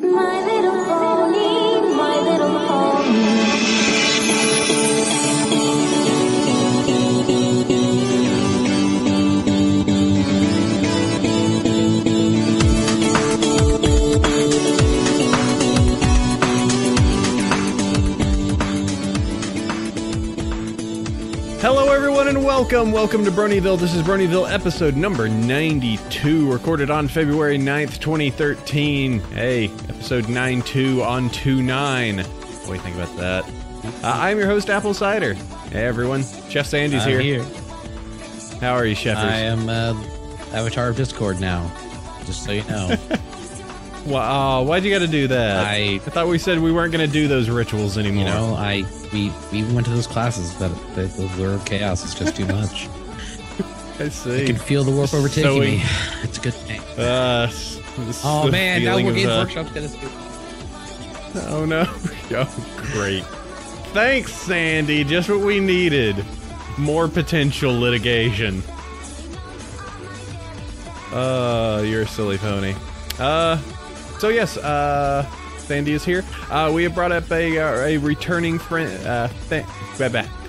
My little pony, my little pony. Hello everyone and welcome to Bronyville. This is Bronyville episode number 92, recorded on February 9th, 2013. Hey, episode 92 on 2/9. What do you think about that? I'm your host, Apple Cider. Hey everyone, Chef Sandy's here. How are you, Chefers? I am Avatar of Discord now, just so you know. Wow, why'd you gotta do that? I thought we said we weren't gonna do those rituals anymore. You know, we even went to those classes, but those were chaos. It's just too much. I see. I can feel the warp overtaking me. It's a good thing. Oh man, now we're Games Workshop's gonna do. Oh no. Oh, great. Thanks, Sandy. Just what we needed. More potential litigation. You're a silly pony. So yes, Sandy is here. We have brought up a returning friend,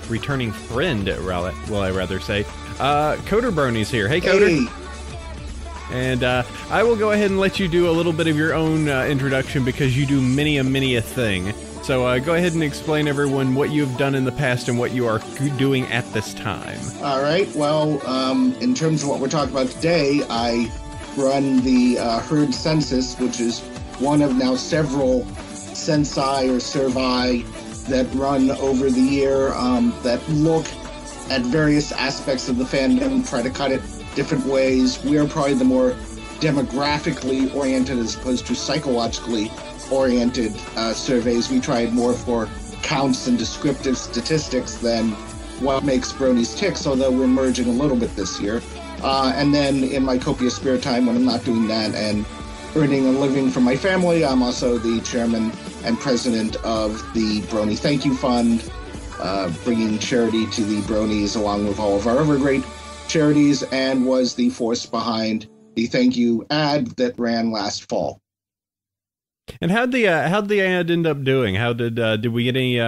returning friend, will I rather say. Coder Brony's here. Hey, Coder. Hey. And I will go ahead and let you do a little bit of your own introduction because you do many a thing. So go ahead and explain everyone what you've done in the past and what you are doing at this time. All right. Well, in terms of what we're talking about today, I run the herd census, which is one of now several censi or survey that run over the year that look at various aspects of the fandom, try to cut it different ways. We are probably the more demographically oriented as opposed to psychologically oriented surveys. We tried more for counts and descriptive statistics than what makes bronies ticks, although we're merging a little bit this year. And then in my copious spare time, when I'm not doing that and earning a living for my family, I'm also the chairman and president of the Brony Thank You Fund, bringing charity to the bronies along with all of our other great charities, and was the force behind the thank you ad that ran last fall. And how'd the ad end up doing? How did we get any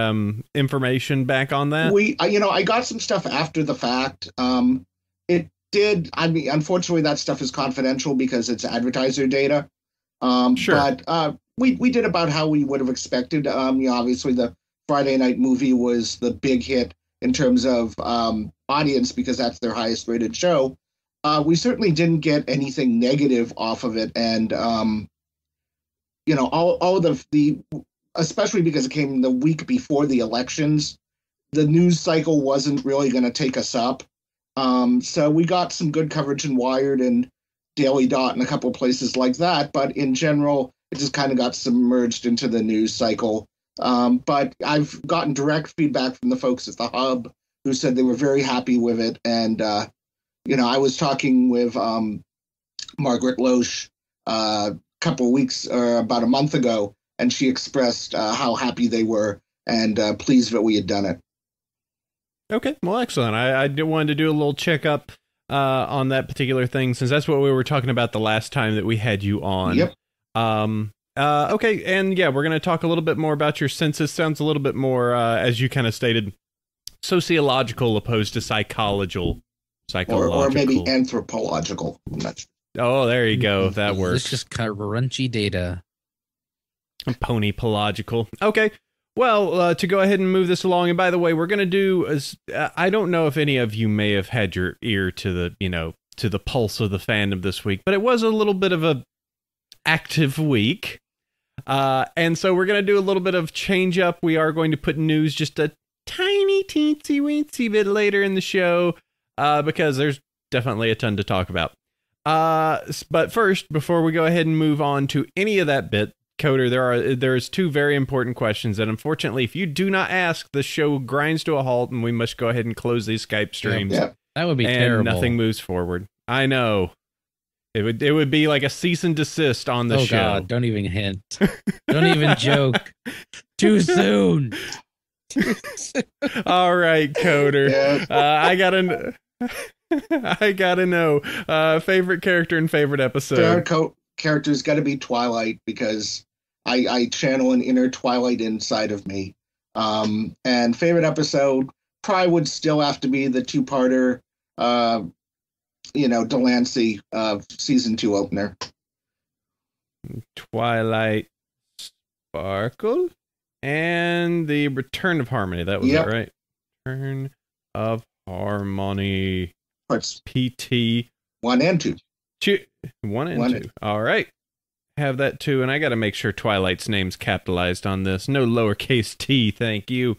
information back on that? I got some stuff after the fact. Unfortunately, that stuff is confidential because it's advertiser data. Sure. But we did about how we would have expected. Obviously, the Friday night movie was the big hit in terms of audience because that's their highest rated show. We certainly didn't get anything negative off of it. And, all of the, especially because it came the week before the elections, the news cycle wasn't really going to take us up. So we got some good coverage in Wired and Daily Dot and a couple of places like that. But in general, it just kind of got submerged into the news cycle. But I've gotten direct feedback from the folks at the Hub who said they were very happy with it. And, I was talking with Margaret Loesch a couple of weeks or about a month ago, and she expressed how happy they were and pleased that we had done it. Okay, well, excellent. I wanted to do a little checkup on that particular thing, since that's what we were talking about the last time that we had you on. Yep. Okay, and yeah, we're going to talk a little bit more about your census. Sounds a little bit more, as you kind of stated, sociological opposed to psychological. Or maybe anthropological. I'm not sure. Oh, there you go. That works. It's just kind of crunchy data. Ponypological. Okay. Well, to go ahead and move this along, and by the way, we're going to do, I don't know if any of you may have had your ear to the pulse of the fandom this week, but it was a little bit of a active week. And so we're going to do a little bit of change up. We are going to put news just a tiny, teensy, weensy bit later in the show, because there's definitely a ton to talk about. But first, before we go ahead and move on to any of that bit, Coder, there's two very important questions that unfortunately, if you do not ask, the show grinds to a halt and we must go ahead and close these Skype streams. Yeah. That would be and terrible. Nothing moves forward. I know. It would be like a cease and desist on the show. God, don't even hint. Don't even joke. Too soon. All right, Coder. Yeah. I gotta know. Favorite character and favorite episode. Favorite character's got to be Twilight because I channel an inner Twilight inside of me. And favorite episode probably would still have to be the two-parter, Delancey season 2 opener. Twilight Sparkle and the Return of Harmony. That was it, right? Return of Harmony. Parts PT 1 and 2. 1 and 2. All right. Have that too, and I got to make sure Twilight's name's capitalized on this. No lowercase t, thank you.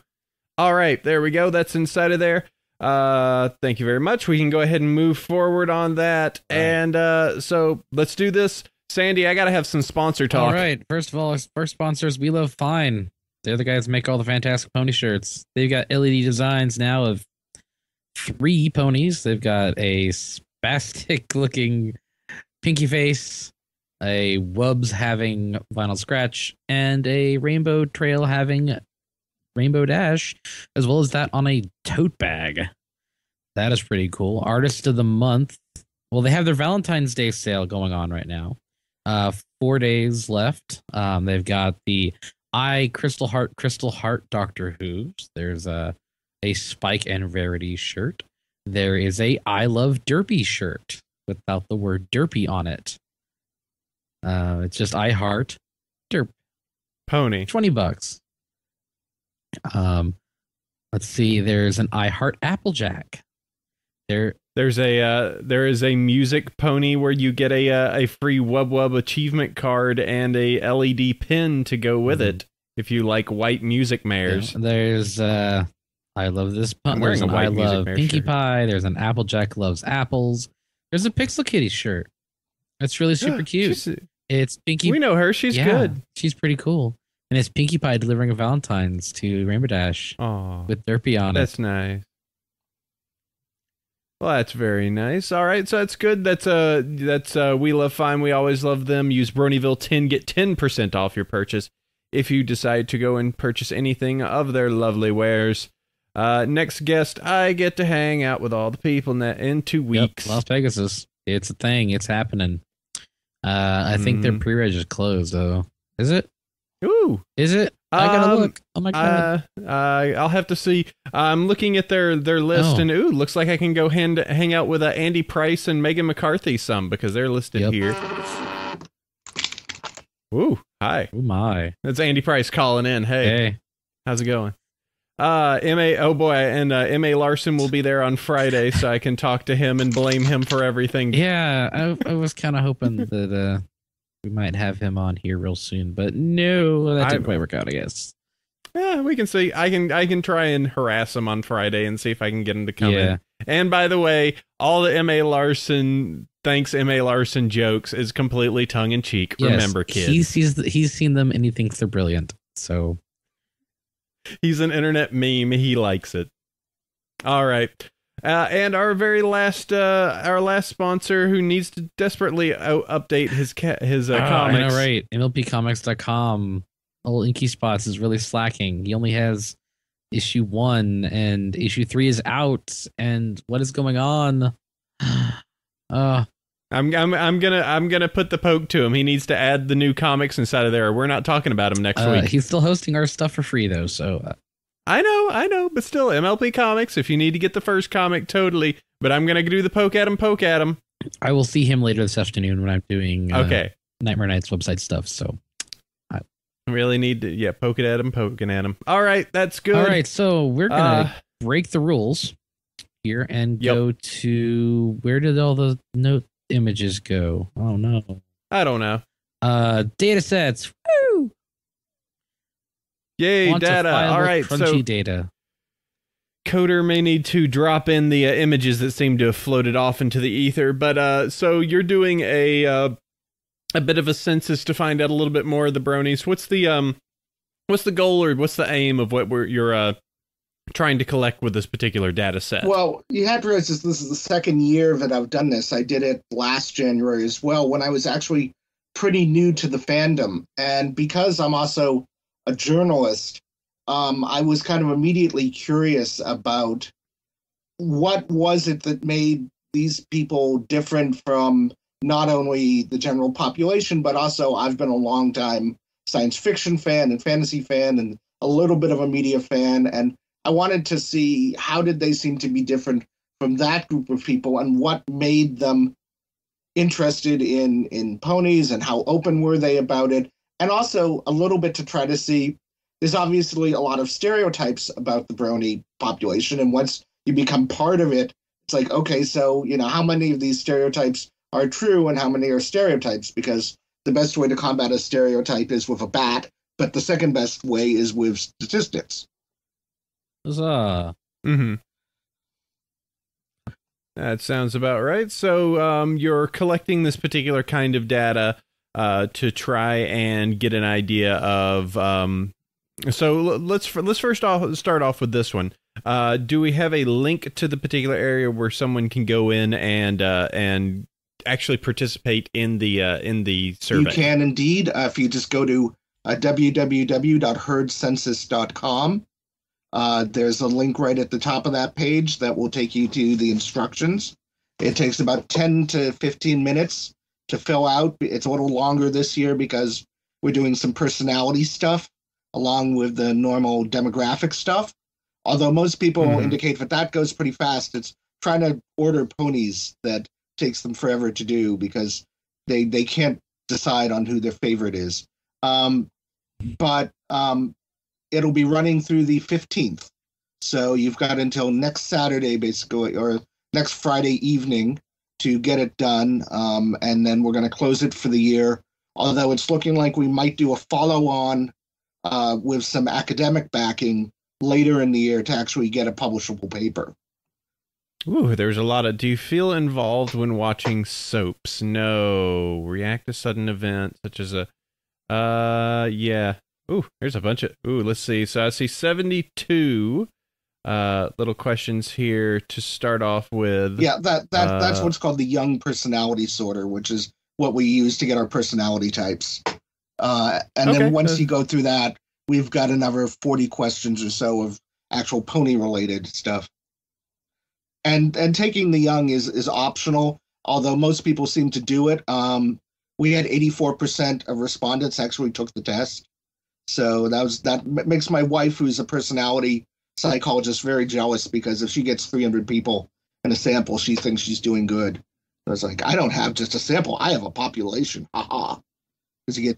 All right, there we go. That's inside of there. Thank you very much. We can go ahead and move forward on that. Right. And so let's do this. Sandy, I got to have some sponsor talk. All right. First of all, our first sponsors, We Love Fine. They're the guys who make all the Fantastic Pony shirts. They've got LED designs now of 3 ponies. They've got a spastic-looking Pinky Face, a Wubs having Vinyl Scratch, and a Rainbow Trail having Rainbow Dash, as well as that on a tote bag. That is pretty cool. Artist of the Month. Well, they have their Valentine's Day sale going on right now. 4 days left. They've got the Crystal Heart Doctor Who's. There's a Spike and Rarity shirt. There is a I Love Derpy shirt without the word Derpy on it. It's just I Heart Derp Pony. $20. Let's see. There's an I Heart Applejack. There is a music pony where you get a free Wub Wub achievement card and a LED pin to go with it if you like white music mares. Yeah, there's I Love This pony. There's an I Love Pinkie Pie. There's an Applejack Loves Apples. There's a Pixel Kitty shirt. It's really super cute. It's Pinkie. We know her. She's good. She's pretty cool. And it's Pinkie Pie delivering a Valentine's to Rainbow Dash with Derpy on it. That's nice. Well, that's very nice. All right, so that's good. That's We Love Fine. We always love them. Use Bronyville 10, get 10% off your purchase if you decide to go and purchase anything of their lovely wares. Next guest, I get to hang out with all the people in 2 weeks. Las Vegas. It's a thing. It's happening. I think their pre-reg is closed, though. Is it? Ooh. Is it? I gotta look. Oh my god. I'll have to see. I'm looking at their list, and looks like I can go hang out with Andy Price and Megan McCarthy some because they're listed here. Ooh, hi. Oh my. That's Andy Price calling in. Hey. How's it going? M.A. Larson will be there on Friday, so I can talk to him and blame him for everything. Yeah, I was kind of hoping that we might have him on here real soon, but no, that didn't quite work out, I guess. Yeah, we can see. I can try and harass him on Friday and see if I can get him to come in. And by the way, all the M.A. Larson thanks M.A. Larson jokes is completely tongue in cheek. Yes, remember, kids. He's seen them and he thinks they're brilliant. So he's an internet meme. He likes it. All right. And our very last sponsor who needs to desperately update his comics. I know, right? MLPcomics.com. Old Inky Spots is really slacking. He only has issue 1 and issue 3 is out. And what is going on? I'm gonna put the poke to him. He needs to add the new comics inside of there. We're not talking about him next week. He's still hosting our stuff for free though, so I know, but still, MLP Comics. If you need to get the first comic, totally. But I'm gonna do the poke at him. I will see him later this afternoon when I'm doing Nightmare Nights website stuff. So I really need to poking at him. All right, that's good. All right, so we're gonna break the rules here and go to where did all the note images go? Oh no, I don't know. Data sets. Woo! Yay, data. All right, crunchy data. Coder may need to drop in the images that seem to have floated off into the ether, but so you're doing a bit of a census to find out a little bit more of the bronies. What's the goal or what's the aim of what you're trying to collect with this particular data set? Well, you have to realize this is the second year that I've done this. I did it last January as well, when I was actually pretty new to the fandom. And because I'm also a journalist, I was kind of immediately curious about what was it that made these people different from not only the general population, but also I've been a long time science fiction fan and fantasy fan and a little bit of a media fan. And I wanted to see how did they seem to be different from that group of people and what made them interested in ponies and how open were they about it. And also a little bit to try to see, there's obviously a lot of stereotypes about the brony population. And once you become part of it, it's like, okay, so, how many of these stereotypes are true and how many are stereotypes? Because the best way to combat a stereotype is with a bat, but the second best way is with statistics. Huzzah. Mm-hmm. That sounds about right. So you're collecting this particular kind of data to try and get an idea of. So let's first start off with this one. Do we have a link to the particular area where someone can go in and actually participate in the survey? You can indeed. If you just go to www.herdcensus.com. There's a link right at the top of that page that will take you to the instructions. It takes about 10 to 15 minutes to fill out. It's a little longer this year because we're doing some personality stuff along with the normal demographic stuff. Although most people indicate that goes pretty fast. It's trying to order ponies that takes them forever to do because they can't decide on who their favorite is. But it'll be running through the 15th. So you've got until next Saturday, basically, or next Friday evening to get it done. And then we're going to close it for the year. Although it's looking like we might do a follow-on with some academic backing later in the year to actually get a publishable paper. Ooh, there's a lot of... Do you feel involved when watching soaps? No. React to sudden events, such as a... yeah. Ooh, there's a bunch of... Ooh, let's see. So I see 72 little questions here to start off with. Yeah, that's what's called the Young Personality Sorter, which is what we use to get our personality types. Then once you go through that, we've got another 40 questions or so of actual pony-related stuff. And taking the young is optional, although most people seem to do it. We had 84% of respondents actually took the test. So that makes my wife, who's a personality psychologist, very jealous because if she gets 300 people in a sample, she thinks she's doing good. I was like, I don't have just a sample. I have a population. Ha-ha. Because you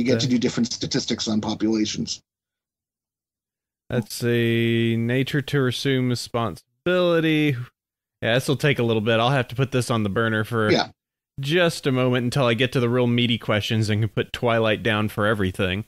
get to do different statistics on populations. Let's see. Nature to assume responsibility. Yeah, this will take a little bit. I'll have to put this on the burner for just a moment until I get to the real meaty questions and can put Twilight down for everything.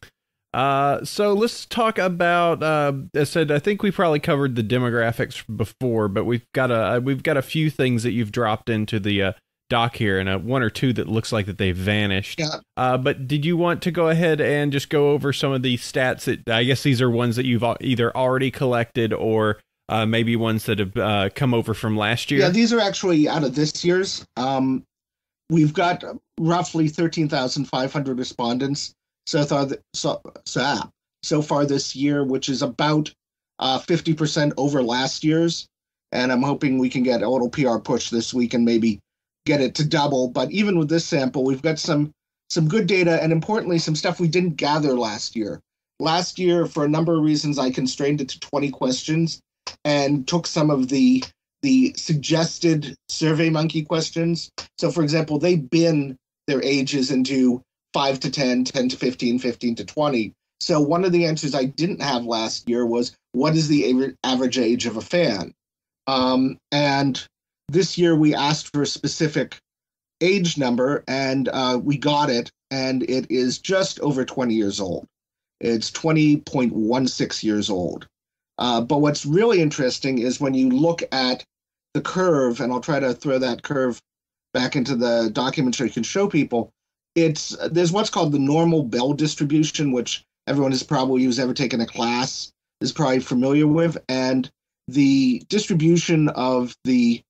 So let's talk about, I said, I think we probably covered the demographics before, but we've got a few things that you've dropped into the doc here, and one or two that looks like that they've vanished. Yeah. But did you want to go ahead and just go over some of the stats that, I guess these are ones that you've either already collected or maybe ones that have come over from last year? Yeah, these are actually out of this year's. We've got roughly 13,500 respondents so far this year, which is about 50% over last year's. And I'm hoping we can get a little PR push this week and maybe get it to double. But even with this sample, we've got some good data and importantly, some stuff we didn't gather last year. Last year, for a number of reasons, I constrained it to 20 questions and took some of the suggested SurveyMonkey questions. So, for example, they bin their ages into 5 to 10, 10 to 15, 15 to 20. So one of the answers I didn't have last year was, what is the average age of a fan? And this year we asked for a specific age number, and we got it, and it is just over 20 years old. It's 20.16 years old. But what's really interesting is when you look at the curve, and I'll try to throw that curve back into the document so you can show people, there's what's called the normal Bell distribution, which everyone has probably who's ever taken a class is probably familiar with, and the distribution of the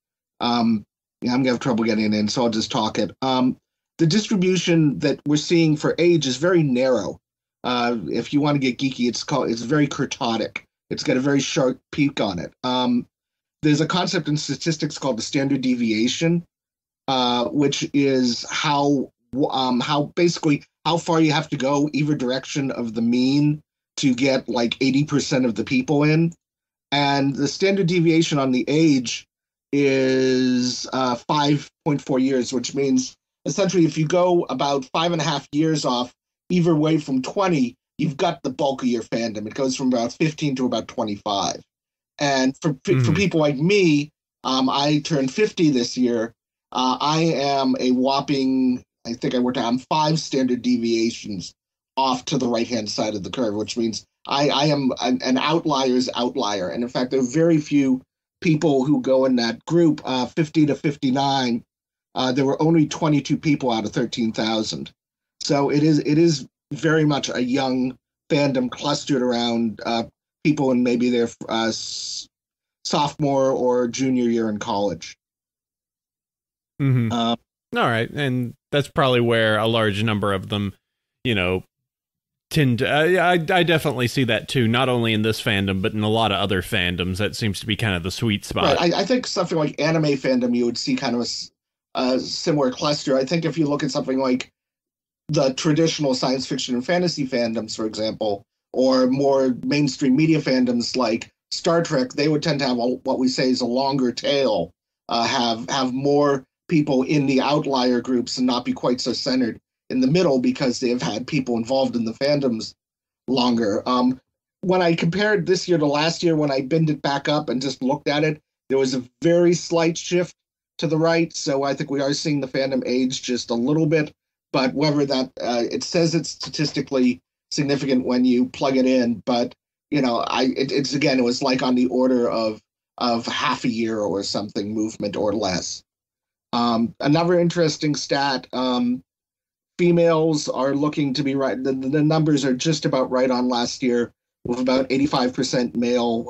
I'm going to have trouble getting it in, so I'll just talk it. The distribution that we're seeing for age is very narrow. If you want to get geeky, it's very kurtotic. It's got a very sharp peak on it. There's a concept in statistics called the standard deviation, which is how basically how far you have to go either direction of the mean to get like 80% of the people in. And the standard deviation on the age is 5.4 years, which means essentially if you go about 5.5 years off either way from 20, you've got the bulk of your fandom. It goes from about 15 to about 25. And for people like me, I turned 50 this year. I am a whopping, I think I worked out, I'm 5 standard deviations off to the right-hand side of the curve, which means I am an outlier's outlier. And in fact, there are very few people who go in that group, 50 to 59. There were only 22 people out of 13,000. So it is very much a young fandom clustered around people in maybe their sophomore or junior year in college. Mm-hmm. All right. And that's probably where a large number of them, tend to, I definitely see that too, not only in this fandom, but in a lot of other fandoms. That seems to be kind of the sweet spot. Right. I think something like anime fandom, you would see kind of a similar cluster. I think if you look at something like the traditional science fiction and fantasy fandoms, for example, or more mainstream media fandoms like Star Trek, they would tend to have what we say is a longer tail, have more people in the outlier groups and not be quite so centered in the middle because they have had people involved in the fandoms longer. When I compared this year to last year, when I binned it back up and just looked at it, there was a very slight shift to the right. So I think we are seeing the fandom age just a little bit. But whether that, it says it's statistically significant when you plug it in. But, it's again, it was like on the order of half a year or something movement or less. Another interesting stat, females are looking to be right. The numbers are just about right on last year, with about 85% male,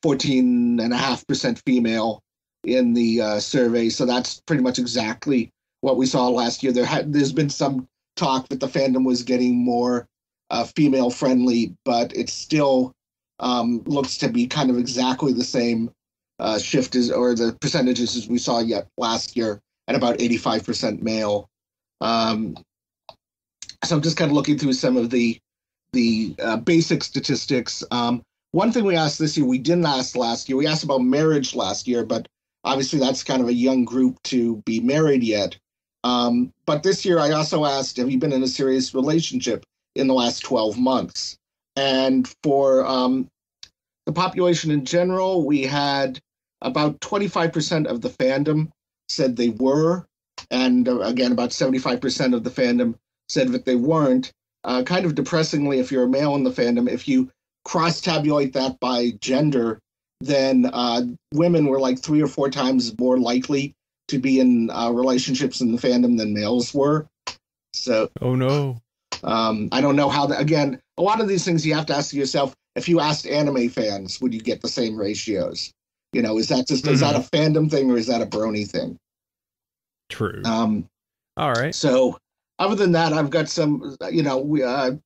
14.5% female in the survey. So that's pretty much exactly what we saw last year. There's been some talk that the fandom was getting more female friendly, but it still looks to be kind of exactly the same shift or the percentages as we saw yet last year at about 85% male. So I'm just kind of looking through some of the basic statistics. One thing we asked this year, we didn't ask last year. We asked about marriage last year, but obviously that's kind of a young group to be married yet. But this year I also asked, have you been in a serious relationship in the last 12 months? And for the population in general, we had about 25% of the fandom said they were. And again, about 75% of the fandom said that they weren't. Kind of depressingly, if you're a male in the fandom, if you cross-tabulate that by gender, then women were like 3 or 4 times more likely to be in relationships in the fandom than males were. So, oh no. I don't know how that, again, a lot of these things you have to ask yourself, if you asked anime fans, would you get the same ratios? Is that just, is that a fandom thing or is that a Brony thing? True. All right. So other than that, I've got some,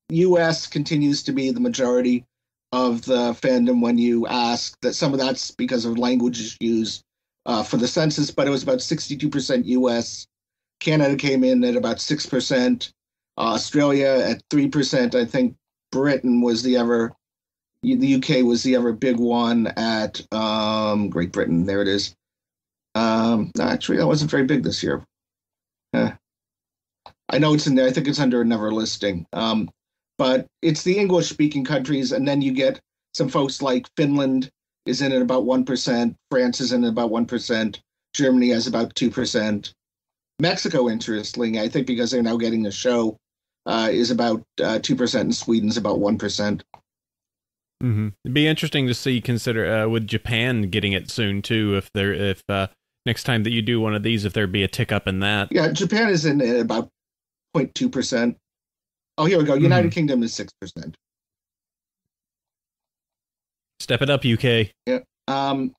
US continues to be the majority of the fandom when you ask. That some of that's because of languages used for the census, but it was about 62% US. Canada came in at about 6%. Australia at 3%. I think Britain was the UK was the other big one at Great Britain. There it is. Actually, that wasn't very big this year. I know it's in there. I think it's under another listing. But it's the English-speaking countries, and then you get some folks like Finland is in at about 1%. France is in at about 1%. Germany has about 2%. Mexico, interestingly, I think because they're now getting a show, is about 2%, and Sweden's about 1%. Mm-hmm. It'd be interesting to see, consider with Japan getting it soon too. If next time that you do one of these, if there'd be a tick up in that. Yeah, Japan is in at about 0.2%. Oh, here we go. United Kingdom is 6%. Step it up, UK. Yeah. And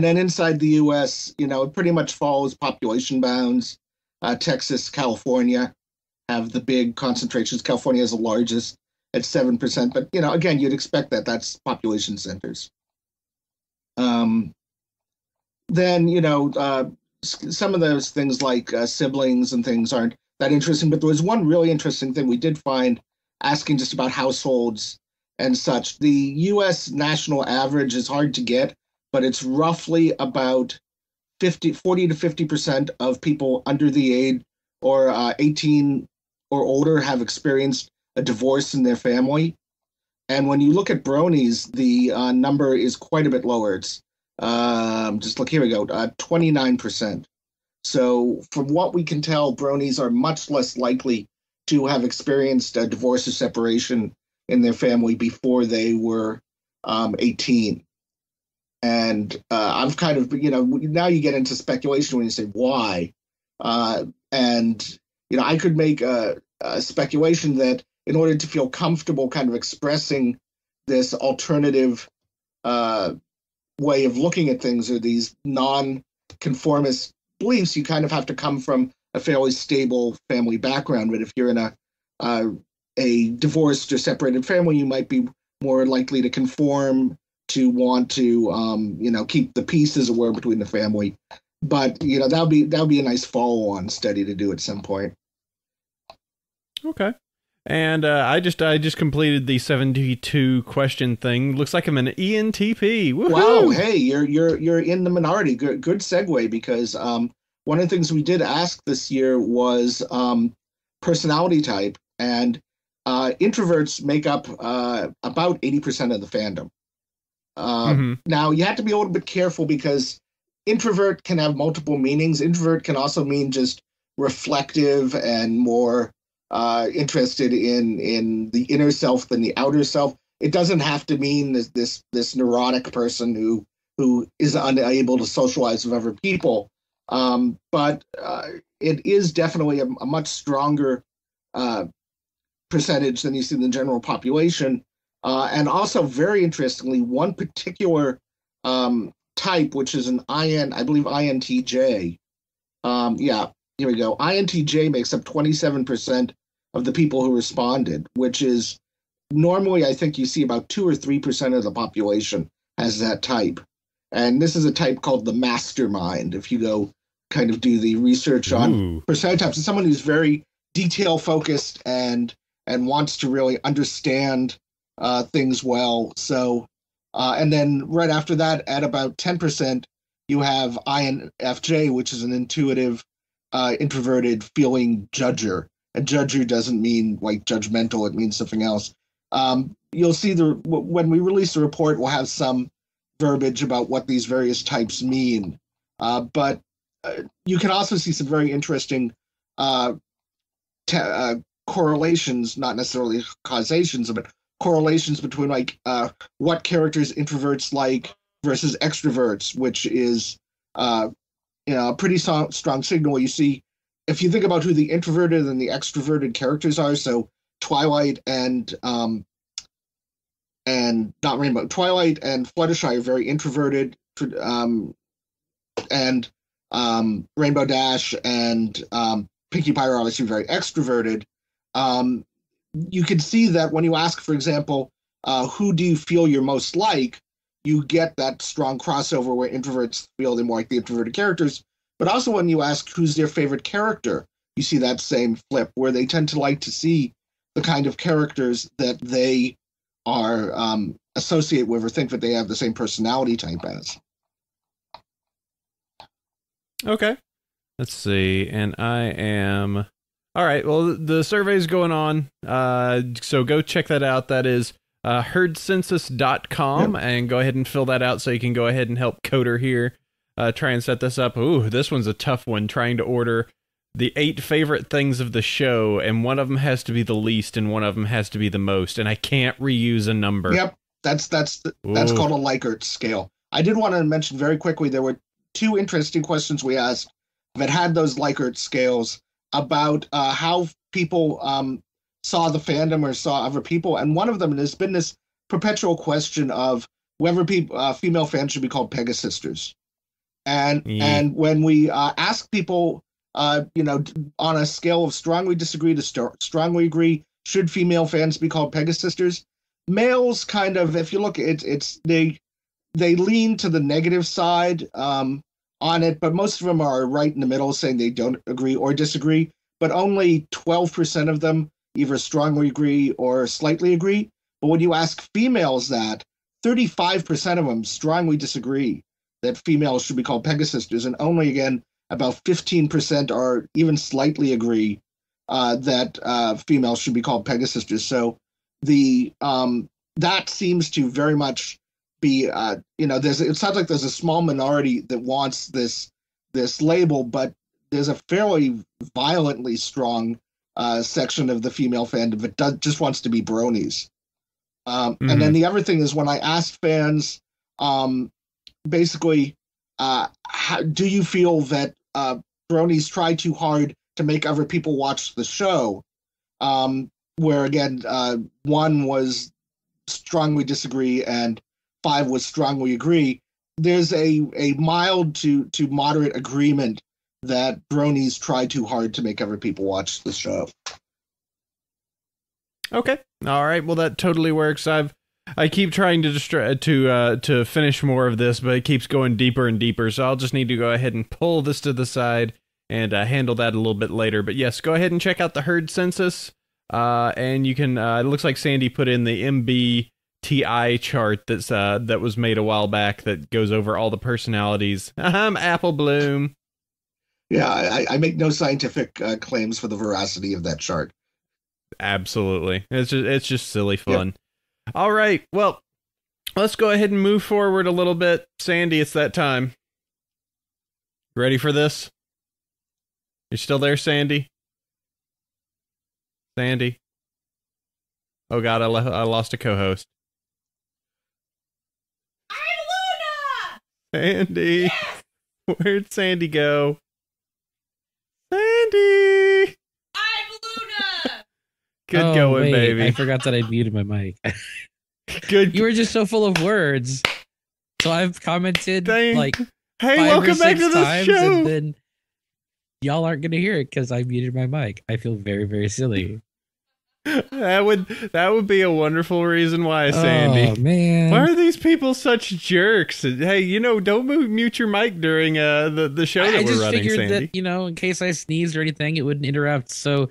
then inside the US, it pretty much follows population bounds. Texas, California have the big concentrations. California is the largest at 7%. But, again, you'd expect that. That's population centers. Then, some of those things like siblings and things that interesting. But there was one really interesting thing we did find asking just about households and such. The U.S. national average is hard to get, but it's roughly about 40 to 50% of people under the age or 18 or older have experienced a divorce in their family. And when you look at bronies, the number is quite a bit lower. It's just look, here we go, 29%. So from what we can tell, bronies are much less likely to have experienced a divorce or separation in their family before they were 18. And I've kind of, now you get into speculation when you say why. And, I could make a speculation that in order to feel comfortable kind of expressing this alternative way of looking at things or these non-conformist beliefs, you kind of have to come from a fairly stable family background. But if you're in a divorced or separated family, you might be more likely to conform, to want to keep the peace, as it were, between the family. But that'll be a nice follow-on study to do at some point. Okay. And I just completed the 72 question thing. Looks like I'm an ENTP. Woohoo! Wow! Hey, you're in the minority. Good segue, because one of the things we did ask this year was personality type, and introverts make up about 80% of the fandom. Now you have to be a little bit careful, because introvert can have multiple meanings. Introvert can also mean just reflective and more interested in the inner self than the outer self. It doesn't have to mean this neurotic person who is unable to socialize with other people. But it is definitely a much stronger percentage than you see in the general population. And also, very interestingly, one particular type, which is an I believe INTJ. Here we go. INTJ makes up 27% of the people who responded, which is normally, I think you see about 2 or 3% of the population has that type. And this is a type called the mastermind. If you go kind of do the research on personality types, it's someone who's very detail focused and wants to really understand things well. So, and then right after that, at about 10%, you have INFJ, which is an intuitive, introverted feeling judger. A judger doesn't mean like judgmental; it means something else. You'll see when we release the report, we'll have some verbiage about what these various types mean. But you can also see some very interesting correlations, not necessarily causations, but correlations between like what characters introverts like versus extroverts, which is a pretty strong signal. You see, if you think about who the introverted and the extroverted characters are, so Twilight and not Rainbow, Twilight and Fluttershy are very introverted, and Rainbow Dash and Pinkie Pie are obviously very extroverted. You can see that when you ask, for example, who do you feel you're most like, you get that strong crossover where introverts feel they're more like the introverted characters. But also when you ask who's their favorite character, you see that same flip where they tend to like to see the kind of characters that they are associate with or think that they have the same personality type as. Okay. Let's see. And I am... All right. Well, the survey's going on. So go check that out. That is herdcensus.com, and go ahead and fill that out so you can go ahead and help Coder here try and set this up. Ooh, this one's a tough one, trying to order the 8 favorite things of the show, and one of them has to be the least and one of them has to be the most, and I can't reuse a number. Yep. That's called a Likert scale. I did want to mention very quickly, there were 2 interesting questions we asked that had those Likert scales about how people saw the fandom or saw other people. And one of them has been this perpetual question of whether female fans should be called Pegasisters. And when we ask people, on a scale of strongly disagree to strongly agree, should female fans be called Pegasisters? Males kind of, if you look, they lean to the negative side on it, but most of them are right in the middle, saying they don't agree or disagree. but only 12% of them either strongly agree or slightly agree. But when you ask females that, 35% of them strongly disagree that females should be called Pegasisters, and only, again, about 15% are even slightly agree that females should be called Pegasisters. So that seems to very much be, it sounds like there's a small minority that wants this label, but there's a fairly violently strong section of the female fandom that just wants to be bronies. And then the other thing is, when I asked fans, basically, do you feel that bronies try too hard to make other people watch the show? Where, again, 1 was strongly disagree and 5 was strongly agree. There's a mild to moderate agreement that bronies try too hard to make other people watch the show. Okay. All right. Well, that totally works. I keep trying to finish more of this, but it keeps going deeper and deeper. So I'll just need to go ahead and pull this to the side and handle that a little bit later. But yes, go ahead and check out the herd census. And you can, it looks like Sandy put in the MBTI chart that was made a while back that goes over all the personalities. I'm Apple Bloom. Yeah, I make no scientific claims for the veracity of that chart. Absolutely. It's just silly fun. Yep. All right. Well, let's go ahead and move forward a little bit. Sandy, it's that time. Ready for this? You still there, Sandy? Sandy? Oh God, I lost a co-host. I'm Luna! Sandy! Yes! Where'd Sandy go? Sandy! I'm Luna! Good going, baby. I forgot that I muted my mic. Good. You were just so full of words. So I've commented like hey, 5 welcome or 6 back to the times, show. and then y'all aren't gonna hear it because I muted my mic. I feel very, very silly. That would be a wonderful reason why, Sandy. Oh man, why are these people such jerks? Hey, don't mute your mic during the show that we're running, Sandy. I just figured that, in case I sneezed or anything, it wouldn't interrupt. So,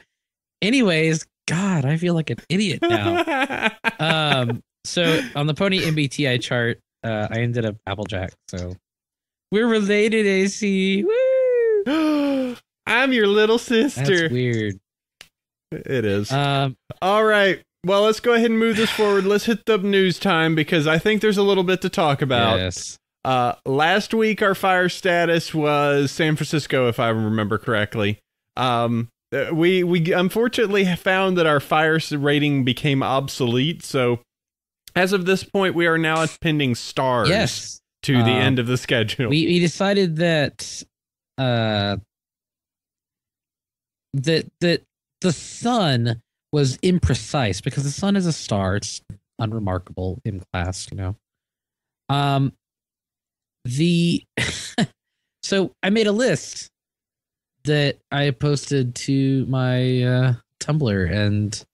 anyways, God, I feel like an idiot now. So on the Pony MBTI chart, I ended up Applejack. So we're related, AC. Woo! I'm your little sister. That's weird. It is. All right. Well, let's go ahead and move this forward. Let's hit the news time because I think there's a little bit to talk about. Yes. Last week, our fire status was San Francisco, if I remember correctly. We unfortunately found that our fire rating became obsolete. So as of this point, we are now pending stars to the end of the schedule. We decided that that the sun was imprecise because the sun is a star. It's unremarkable in class, So I made a list that I posted to my Tumblr, and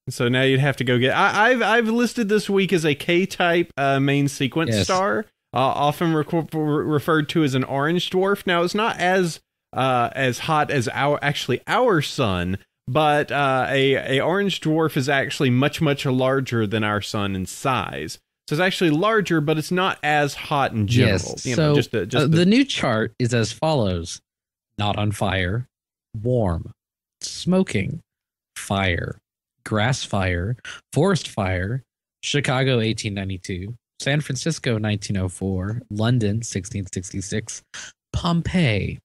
so now you'd have to go get. I've listed this week as a K-type main sequence star, often referred to as an orange dwarf. Now it's not as hot as our sun, but a orange dwarf is actually much larger than our sun in size. So it's actually larger, but it's not as hot in general. Yes. The new chart is as follows: not on fire, warm, smoking, fire, grass fire, forest fire, Chicago 1892, San Francisco 1904, London 1666, Pompeii,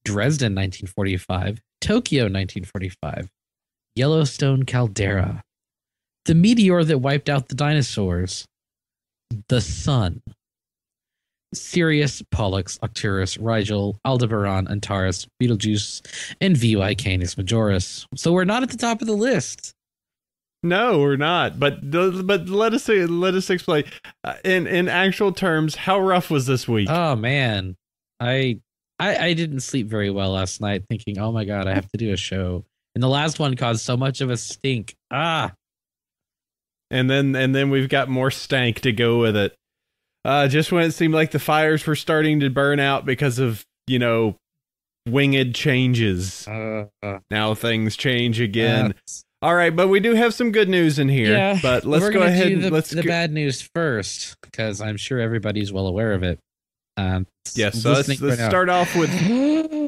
Dresden 1945, Tokyo 1945, Yellowstone caldera, the meteor that wiped out the dinosaurs, the sun, Sirius, Pollux, Arcturus, Rigel, Aldebaran, Antares, Betelgeuse, and VY Canis Majoris. So we're not at the top of the list. No, we're not. But let us explain. In actual terms, how rough was this week? Oh man, I didn't sleep very well last night, thinking, oh my God, I have to do a show. And the last one caused so much of a stink. And then we've got more stank to go with it. Just when it seemed like the fires were starting to burn out because of, winged changes. Now things change again. All right, but we do have some good news in here. Yeah, but let's go ahead and let's the bad news first, because I'm sure everybody's well aware of it. Yes, so let's start off with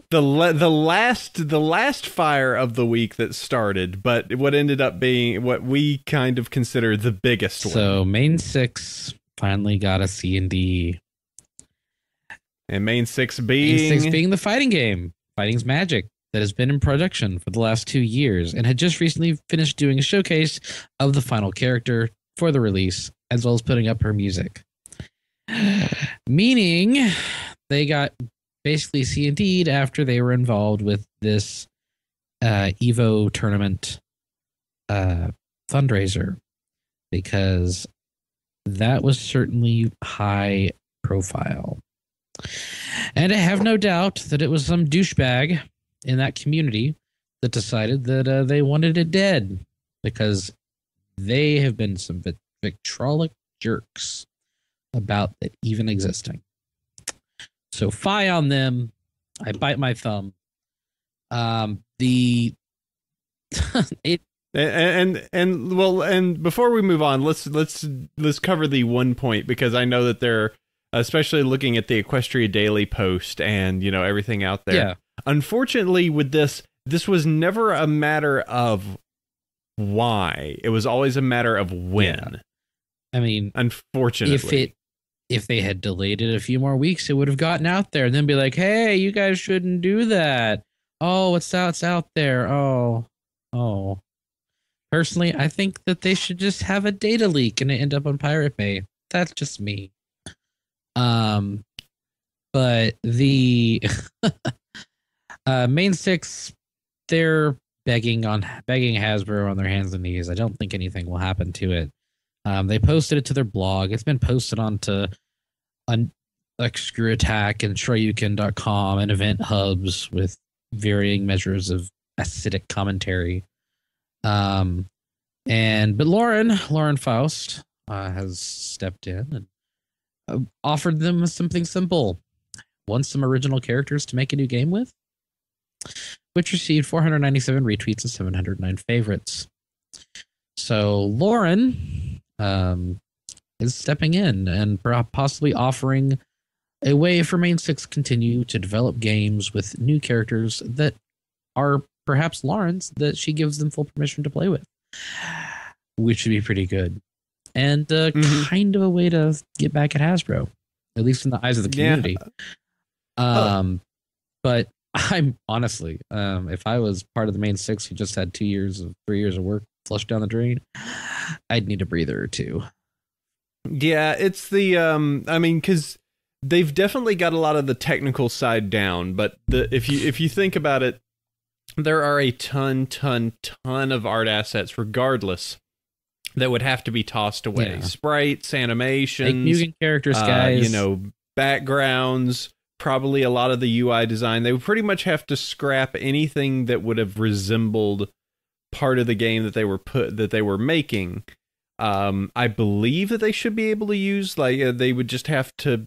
the last fire of the week that started, but what ended up being what we kind of consider the biggest one. So Main 6 finally got a C&D. And Main 6 being the fighting game, Fighting's Magic, that has been in production for the last 2 years and had just recently finished doing a showcase of the final character for the release, as well as putting up her music. Meaning they got basically C&D'd after they were involved with this Evo tournament fundraiser, because that was certainly high profile. And I have no doubt that it was some douchebag in that community that decided that they wanted it dead, because they have been some vitriolic jerks about it even existing. So fie on them. I bite my thumb. And before we move on, let's cover the one point, because I know that they're, especially looking at the Equestria Daily post and everything out there. Yeah. Unfortunately, with this was never a matter of why. It was always a matter of when. Yeah. I mean, unfortunately, if they had delayed it a few more weeks, it would have gotten out there and then be like, hey, you guys shouldn't do that. Oh, it's out there. Oh. Personally, I think that they should just have a data leak and it end up on Pirate Bay. That's just me. But the Main 6, they're begging Hasbro on their hands and knees. I don't think anything will happen to it. They posted it to their blog. It's been posted onto Screw Attack and Shoryuken.com and event hubs with varying measures of acidic commentary. But Lauren Faust has stepped in and offered them something simple. Want some original characters to make a new game with? Which received 497 retweets and 709 favorites. So Lauren is stepping in and possibly offering a way for Main 6 continue to develop games with new characters that are perhaps Lauren's, that she gives them full permission to play with, which would be pretty good. And kind of a way to get back at Hasbro, at least in the eyes of the community. Yeah. But I'm honestly, if I was part of the Main 6 who just had 3 years of work flushed down the drain, I'd need a breather or two. Yeah, it's the because they've definitely got a lot of the technical side down, but if you think about it, there are a ton of art assets regardless that would have to be tossed away. Yeah. Sprites, animations, like mutant characters, guys, backgrounds, probably a lot of the UI design. They would pretty much have to scrap anything that would have resembled part of the game that they were making. I believe that they should be able to use, they would just have to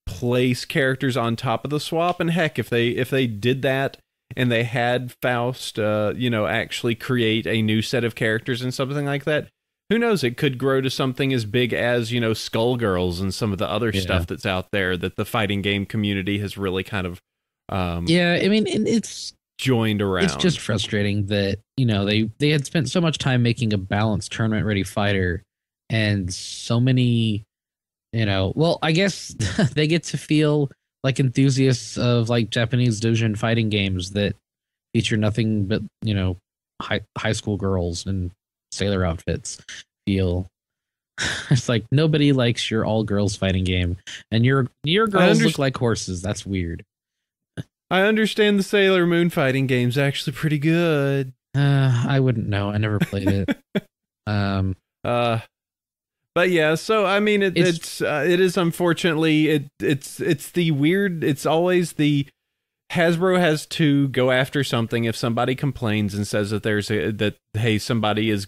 place characters on top of the swap. And heck, if they did that and they had Faust, actually create a new set of characters and something like that, who knows? It could grow to something as big as, Skullgirls and some of the other stuff that's out there that the fighting game community has really kind of, it's joined around. It's just frustrating that, they had spent so much time making a balanced tournament ready fighter, and so many, I guess they get to feel like enthusiasts of Japanese doujin fighting games that feature nothing but, high school girls and sailor outfits. Feel it's like nobody likes your all girls fighting game, and your girls look like horses. That's weird. I understand the Sailor Moon fighting game's actually pretty good. I wouldn't know. I never played it. But yeah, so I mean, it is unfortunately it's the weird. It's always the Hasbro has to go after something if somebody complains and says that hey, somebody is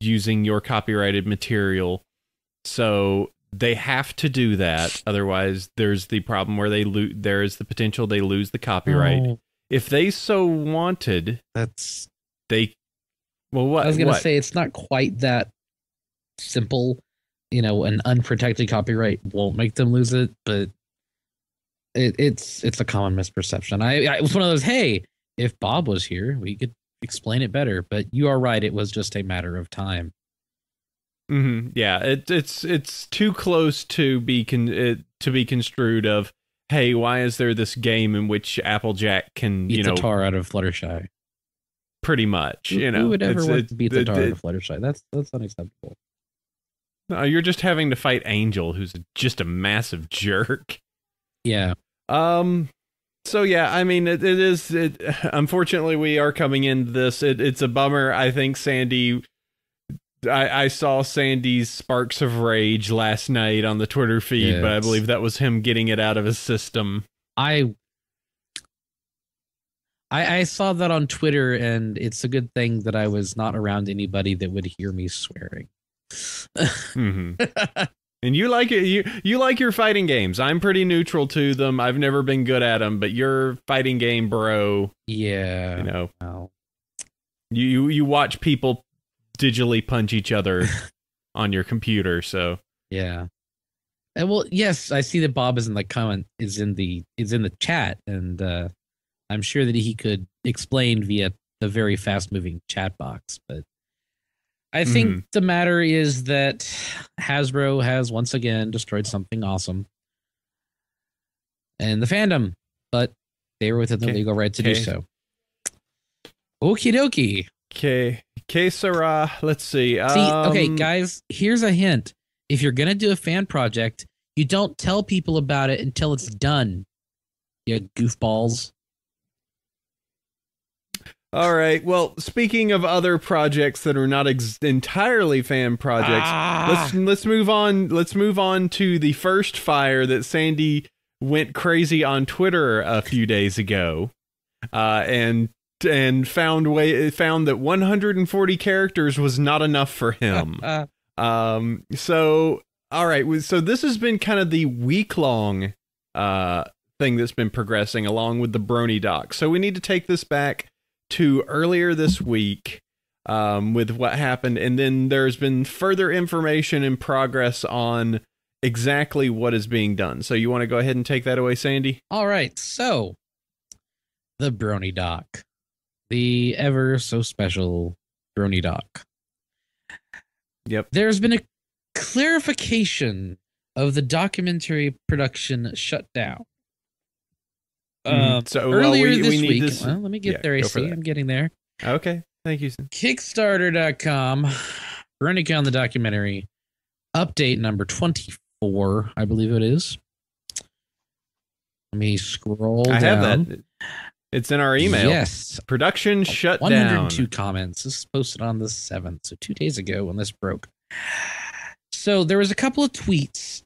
using your copyrighted material. So they have to do that. Otherwise, there's the problem where there is the potential they lose the copyright. Oh. If they so wanted, That's. Well, what? I was gonna say it's not quite that simple. An unprotected copyright won't make them lose it, but it's a common misperception. I was one of those. Hey, if Bob was here, we could explain it better. But you are right; it was just a matter of time. Mm-hmm. Yeah, it's too close to be construed of. Hey, why is there this game in which Applejack can beat the tar out of Fluttershy? Pretty much, Who would ever want to beat the tar out of Fluttershy? That's unacceptable. No, you're just having to fight Angel, who's just a massive jerk. Yeah. So yeah, I mean, it is. Unfortunately, we are coming into this. It's a bummer. I think Sandy. I saw Sandy's sparks of rage last night on the Twitter feed, but I believe that was him getting it out of his system. I saw that on Twitter, and it's a good thing that I was not around anybody that would hear me swearing. Mm-hmm. And you like it. You like your fighting games. I'm pretty neutral to them. I've never been good at them, but your fighting game, bro. Yeah. You watch people digitally punch each other on your computer. So yeah. And well, yes, I see that Bob is in the comment is in the chat, and I'm sure that he could explain via the very fast moving chat box, but I think the matter is that Hasbro has once again destroyed something awesome. And the fandom, but they were within the legal right to do so. Okie dokie. Okay, Sarah, let's see. Okay, guys, here's a hint. If you're going to do a fan project, you don't tell people about it until it's done. You goofballs. All right. Well, speaking of other projects that are not entirely fan projects, let's move on. Let's move on to the first fire that Sandy went crazy on Twitter a few days ago, and found that 140 characters was not enough for him. So all right. So this has been kind of the week-long thing that's been progressing along with the Brony doc. So we need to take this back to earlier this week with what happened, and then there's been further information and progress on exactly what is being done. So you want to go ahead and take that away, Sandy? All right, so the Brony doc, the ever so special Brony doc. Yep. There's been a clarification of the documentary production shutdown. Earlier this week, let me get there, AC. I'm getting there. Okay, thank you. Kickstarter.com, BronyCon the documentary, update number 24, I believe it is. Let me scroll down. I have that. It's in our email. Yes. Production shut 102 down. comments. This is posted on the 7th, so 2 days ago when this broke. So there was a couple of tweets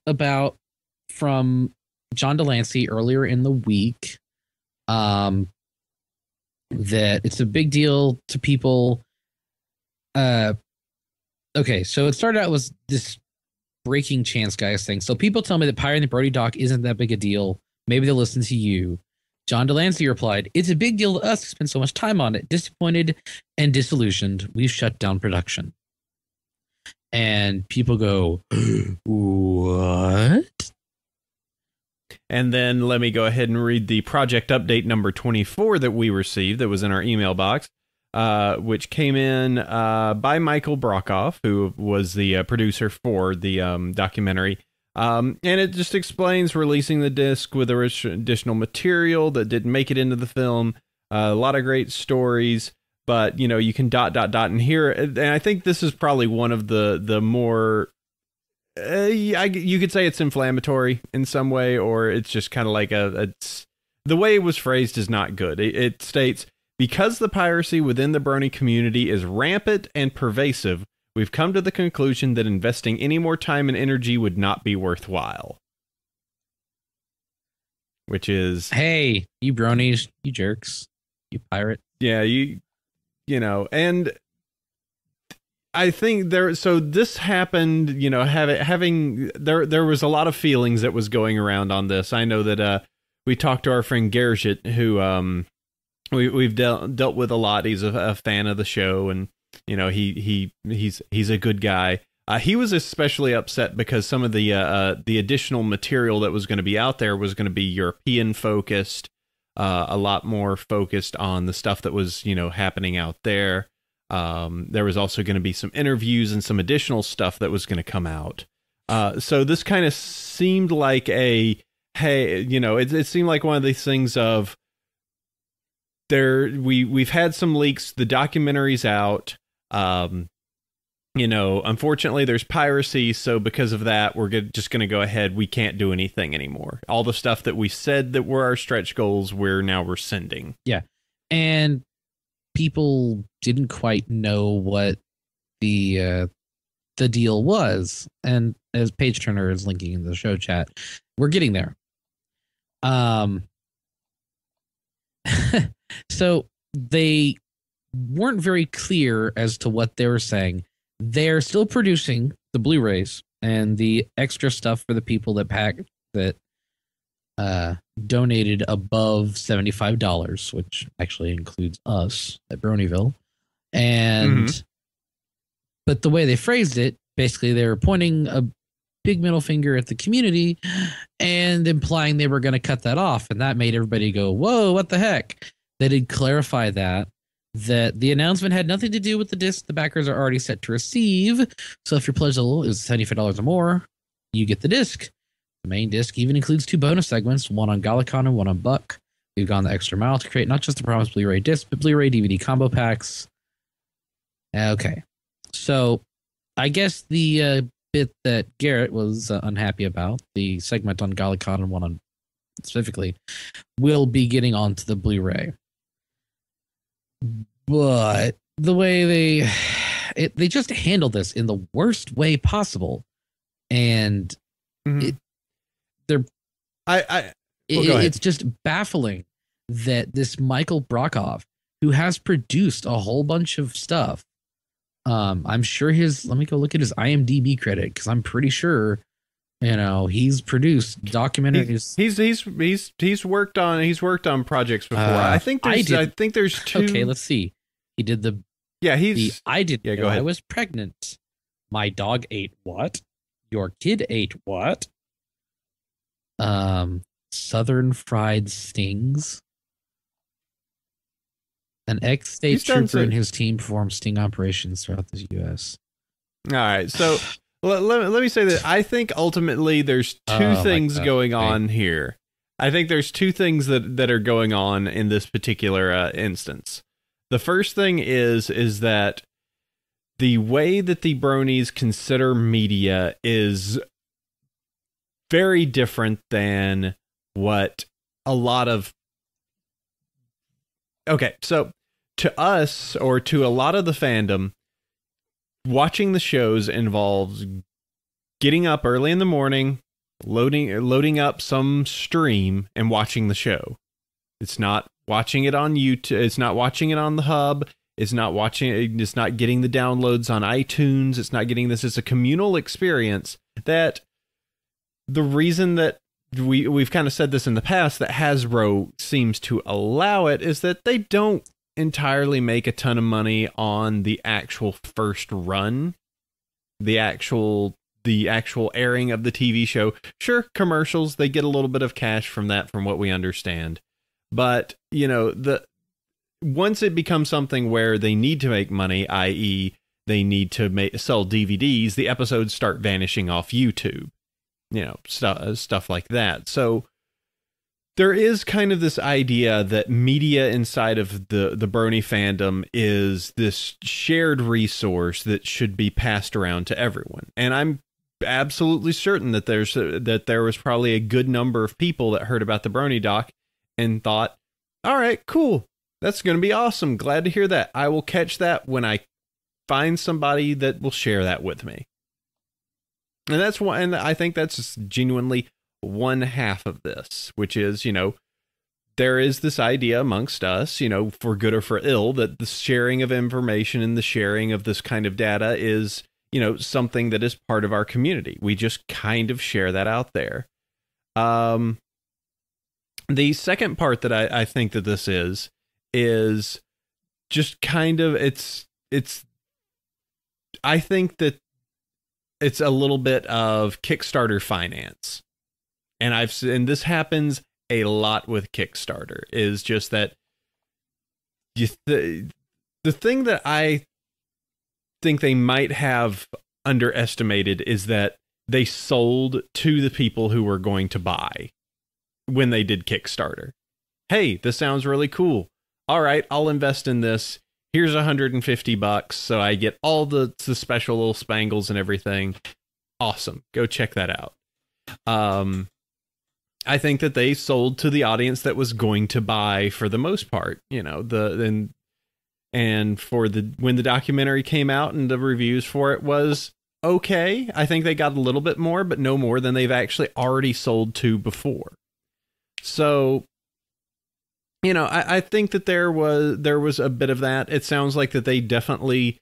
from John Delancey earlier in the week. That it's a big deal to people. Okay, so it started out with this breaking chance guys thing. So people tell me that pirating the Brony doc isn't that big a deal. Maybe they'll listen to you. John Delancey replied, "It's a big deal to us to spend so much time on it. Disappointed and disillusioned. We've shut down production." And people go, "What?" And then let me go ahead and read the project update number 24 that we received that was in our email box, which came in by Michael Brokoff, who was the producer for the documentary. And it just explains releasing the disc with additional material that didn't make it into the film. A lot of great stories, but you can ... and here. And I think this is probably one of the more... you could say it's inflammatory in some way, or it's just kind of like the way it was phrased is not good. It states, because the piracy within the Brony community is rampant and pervasive, we've come to the conclusion that investing any more time and energy would not be worthwhile. Which is... Hey, you bronies, you jerks, you pirate. Yeah, and I think so this happened, you know, there was a lot of feelings that was going around on this. I know that we talked to our friend Gershit, who we've dealt with a lot. He's a fan of the show, and you know, he's a good guy. He was especially upset because some of the additional material that was going to be out there was going to be European focused, a lot more focused on the stuff that was, you know, happening out there. There was also going to be some interviews and some additional stuff that was going to come out. So this kind of seemed like hey, you know, it seemed like one of these things of we've had some leaks, the documentary's out. You know, unfortunately there's piracy. So because of that, we're just going to go ahead. We can't do anything anymore. All the stuff that we said that were our stretch goals, we're now rescinding. Yeah. And people didn't quite know what the deal was, and as Page Turner is linking in the show chat, we're getting there. So they weren't very clear as to what they were saying. They're still producing the Blu-rays and the extra stuff for the people that donated above $75, which actually includes us at Bronyville. And but the way they phrased it, basically they were pointing a big middle finger at the community and implying they were going to cut that off, and that made everybody go, whoa, what the heck. They did clarify that the announcement had nothing to do with the disc the backers are already set to receive. So if your pledge level is $75 or more, you get the disc. The main disc even includes 2 bonus segments, one on Galacon and one on Buck. We've gone the extra mile to create not just the promised Blu-ray disc, but Blu-ray DVD combo packs. Okay. So I guess the bit that Garrett was unhappy about, the segment on Galacon and one on specifically, will be getting onto the Blu-ray. But the way they just handled this in the worst way possible, and it's just baffling that this Michael Brockhoff, who has produced a whole bunch of stuff, I'm sure let me go look at his IMDb credit, because I'm pretty sure, you know, he's produced documentaries. He's worked on projects before. I think there's 2. Okay, let's see. He did the I didn't know I was pregnant. My dog ate what? Your kid ate what? Southern Fried Stings. An ex-state trooper and his team performed sting operations throughout the U.S. All right, so let me say that I think ultimately there's 2 things going on here. I think there's 2 things that are going on in this particular instance. The first thing is that the way that the Bronies consider media is very different than what a lot of... Okay, so to us, or to a lot of the fandom, watching the shows involves getting up early in the morning, loading up some stream, and watching the show. It's not watching it on YouTube. It's not watching it on the hub. It's not getting the downloads on iTunes. It's not getting this. It's a communal experience. That the reason that we've kind of said this in the past, that Hasbro seems to allow it, is that they don't entirely make a ton of money on the actual first run, the actual airing of the TV show. Sure, commercials, they get a little bit of cash from that, from what we understand. But, you know, once it becomes something where they need to make money, i.e. they need to sell DVDs, the episodes start vanishing off YouTube. You know, stuff like that. So there is kind of this idea that media inside of the Brony fandom is this shared resource that should be passed around to everyone. And I'm absolutely certain that there was probably a good number of people that heard about the Brony doc and thought, all right, cool. That's going to be awesome. Glad to hear that. I will catch that when I find somebody that will share that with me. And that's and I think that's genuinely one half of this, which is, you know, there is this idea amongst us, you know, for good or for ill, that the sharing of information and the sharing of this kind of data is, you know, something that is part of our community. We just kind of share that out there. The second part that I think that this is just kind of, I think that it's a little bit of Kickstarter finance. And this happens a lot with Kickstarter, is just that the thing that I think they might have underestimated is that they sold to the people who were going to buy when they did Kickstarter. Hey, this sounds really cool. All right, I'll invest in this. Here's $150, so I get all the special little spangles and everything. Awesome. Go check that out. I think that they sold to the audience that was going to buy for the most part, you know, and for when the documentary came out and the reviews for it was okay, I think they got a little bit more, but no more than they've actually already sold to before. So, you know, I think that there was a bit of that. It sounds like that they definitely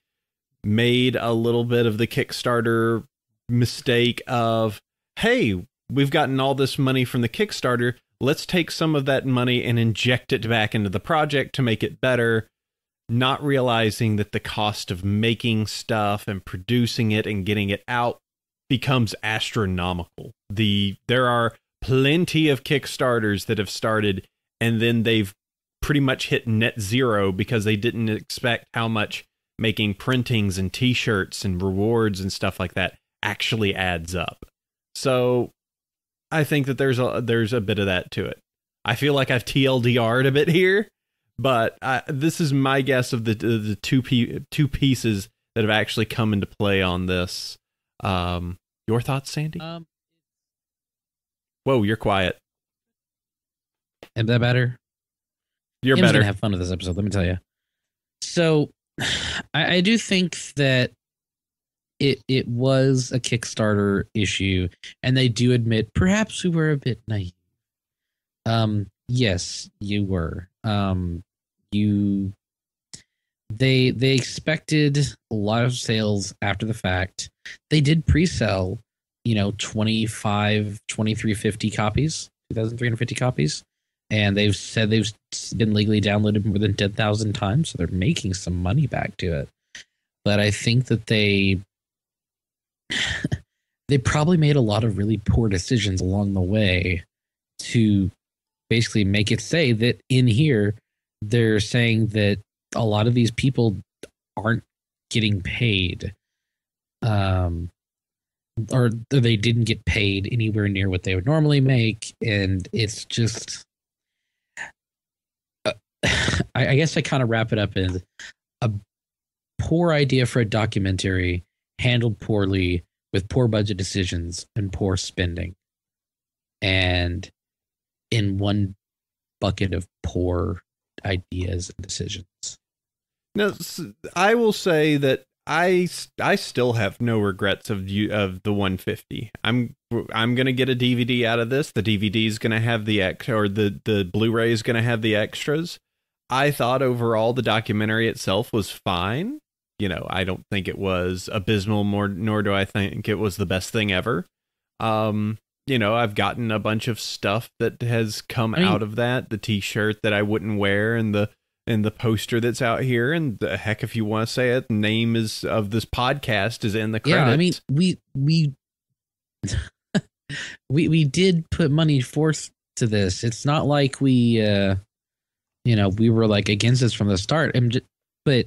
made a little bit of the Kickstarter mistake of, hey, we've gotten all this money from the Kickstarter. Let's take some of that money and inject it back into the project to make it better, not realizing that the cost of making stuff and producing it and getting it out becomes astronomical. There are plenty of Kickstarters that have started and then they've pretty much hit net zero because they didn't expect how much making printings and t-shirts and rewards and stuff like that actually adds up. So I think that there's a bit of that to it. I feel like I've TLDR'd a bit here, but this is my guess of the two pieces that have actually come into play on this. Your thoughts, Sandy? Whoa, you're quiet. Is that better? You're Im's better. Gonna have fun with this episode, let me tell you. So, I do think that it was a Kickstarter issue, and they do admit perhaps we were a bit naive. Yes, you were. They expected a lot of sales after the fact. They did pre-sell, 2,350 copies, 2,350 copies. And they've said they've been legally downloaded more than 10,000 times. So they're making some money back to it. But I think that they probably made a lot of really poor decisions along the way to basically make it say that in here, they're saying that a lot of these people aren't getting paid. Or they didn't get paid anywhere near what they would normally make. And it's just... I guess I kind of wrap it up as a poor idea for a documentary handled poorly with poor budget decisions and poor spending. And in one bucket of poor ideas and decisions. Now, I will say that I still have no regrets of the 150. I'm gonna get a DVD out of this. The DVD is gonna have the Blu-ray is gonna have the extras. I thought overall the documentary itself was fine. I don't think it was abysmal, nor do I think it was the best thing ever. I've gotten a bunch of stuff that has come out of that. The t-shirt that I wouldn't wear and the poster that's out here. And the heck, if you want to say it, the name of this podcast is in the credits. Yeah, I mean, we did put money forth to this. It's not like we were like against this from the start. But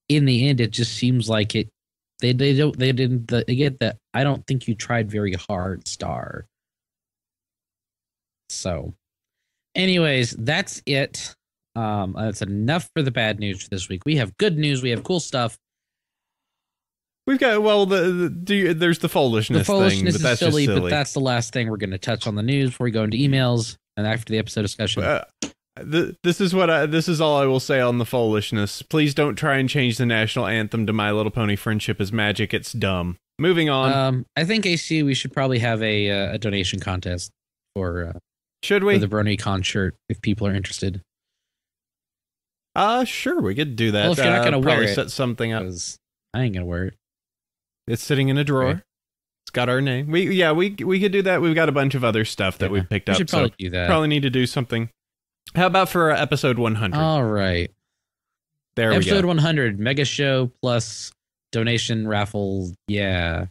in the end, it just seems like it. They didn't get that. I don't think you tried very hard, Star. So, anyways, that's it. That's enough for the bad news for this week. We have good news. We have cool stuff. We've got there's the foolishness. The foolishness thing, but is that's silly, silly, but that's the last thing we're going to touch on the news before we go into emails and after the episode discussion. This is all I will say on the foolishness. Please don't try and change the national anthem to My Little Pony Friendship is Magic. It's dumb. Moving on. I think AC, we should probably have a donation contest for Should for we? the BronyCon shirt if people are interested. Sure, we could do that. Well, if you're not gonna wear probably it, set something up. 'Cause I ain't gonna wear it. It's sitting in a drawer. Okay. It's got our name. We could do that. We've got a bunch of other stuff that we've picked We up. should probably do that. Probably need to do something. How about for episode 100? All right. There we Episode go. 100, mega show plus donation raffle. Yeah.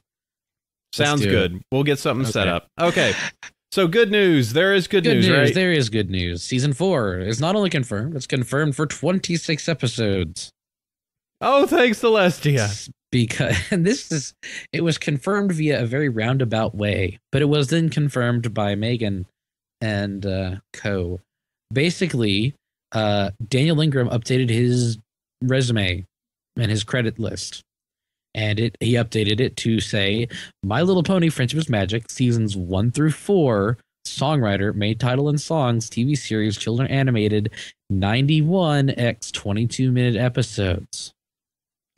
Sounds do it. good. We'll get something set Okay. up. Okay. So good news. There is good news, right? There is good news. Season 4 is not only confirmed, it's confirmed for 26 episodes. Oh, thanks, Celestia. Because and it was confirmed via a very roundabout way, but it was then confirmed by Megan and co. Basically, Daniel Ingram updated his resume and his credit list. And he updated it to say, My Little Pony Friendship is Magic, seasons 1 through 4, songwriter, made title and songs, TV series, children animated, 91 x 22-minute episodes.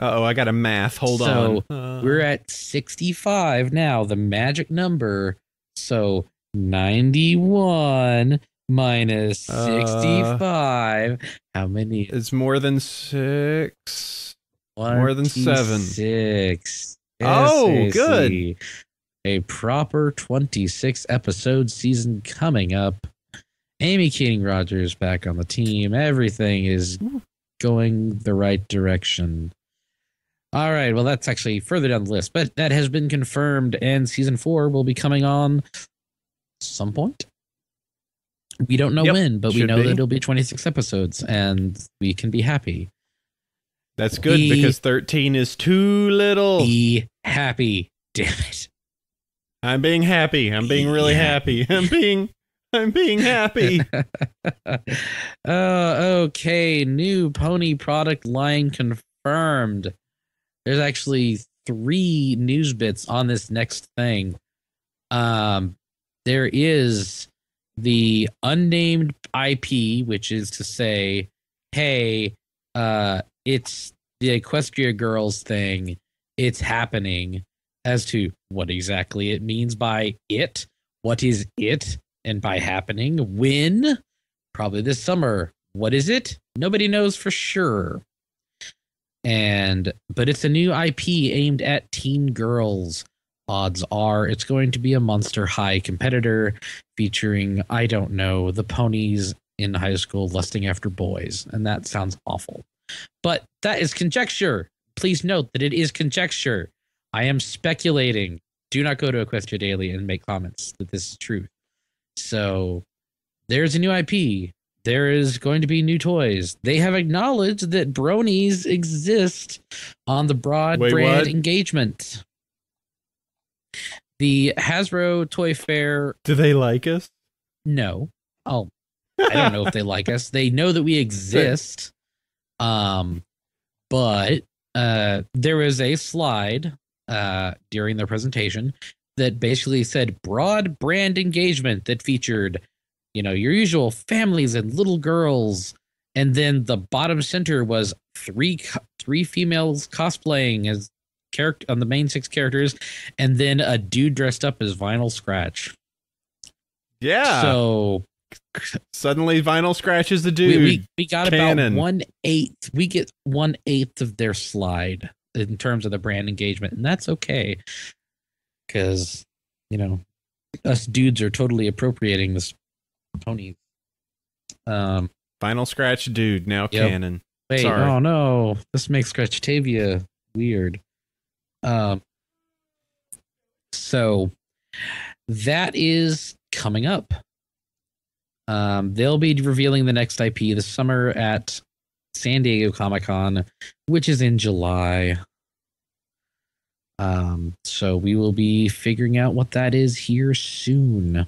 Uh-oh, I got a math. Hold So on. we're at 65 now, the magic number. So 91 minus 65. How many? It's more than 6. 26. more than 7. 6. Oh, good. A proper 26 episode season coming up. Amy Keating Rogers back on the team. Everything is going the right direction. All right, well, that's actually further down the list, but that has been confirmed, and season 4 will be coming on some point. We don't know when, but we should know be. that it'll be 26 episodes, and we can be happy. That's good because 13 is too little. Be happy, damn it. I'm being happy. I'm being really happy. I'm being happy. Okay, new pony product line confirmed. There's actually 3 news bits on this next thing. There is the unnamed IP, which is to say, hey, it's the Equestria Girls thing. It's happening. As to what exactly it means by it, what is it, and by happening, when? Probably this summer. What is it? Nobody knows for sure. But it's a new IP aimed at teen girls. Odds are it's going to be a Monster High competitor featuring, I don't know, the ponies in high school lusting after boys. And that sounds awful. But that is conjecture. Please note that it is conjecture. I am speculating. Do not go to Equestria Daily and make comments that this is true. So there's a new IP. There is going to be new toys. They have acknowledged that bronies exist on the broad brand engagement. The Hasbro Toy Fair. Do they like us? No. Oh, I don't know if they like us. They know that we exist. But there was a slide during the presentation that basically said broad brand engagement that featured, your usual families and little girls, and then the bottom center was three females cosplaying as character on the main 6 characters, and then a dude dressed up as Vinyl Scratch. Yeah. So suddenly Vinyl Scratch is the dude. We got Canon. about 1/8. We get 1/8 of their slide in terms of the brand engagement, and that's okay because us dudes are totally appropriating this pony. Vinyl Scratch dude now canon. Wait, Sorry. oh no, this makes Scratchtavia weird. So that is coming up. They'll be revealing the next IP this summer at San Diego Comic-Con, which is in July. So we will be figuring out what that is here soon.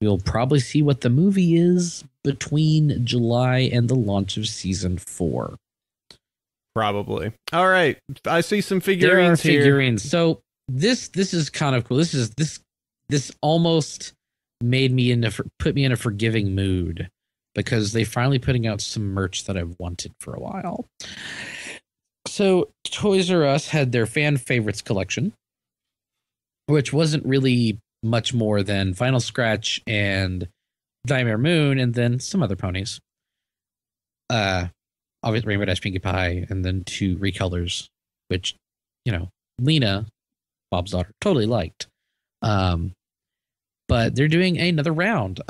We'll probably see what the movie is between July and the launch of season 4. Probably. All right. I see some There are figurines here. figurines. So this is kind of cool. This almost put me in a forgiving mood because they finally putting out some merch that I've wanted for a while. So Toys R Us had their fan favorites collection, which wasn't really much more than Vinyl Scratch and Nightmare Moon, and then some other ponies. Obviously Rainbow Dash Pinkie Pie, and then 2 recolors, which, Lena, Bob's daughter, totally liked. But they're doing another round.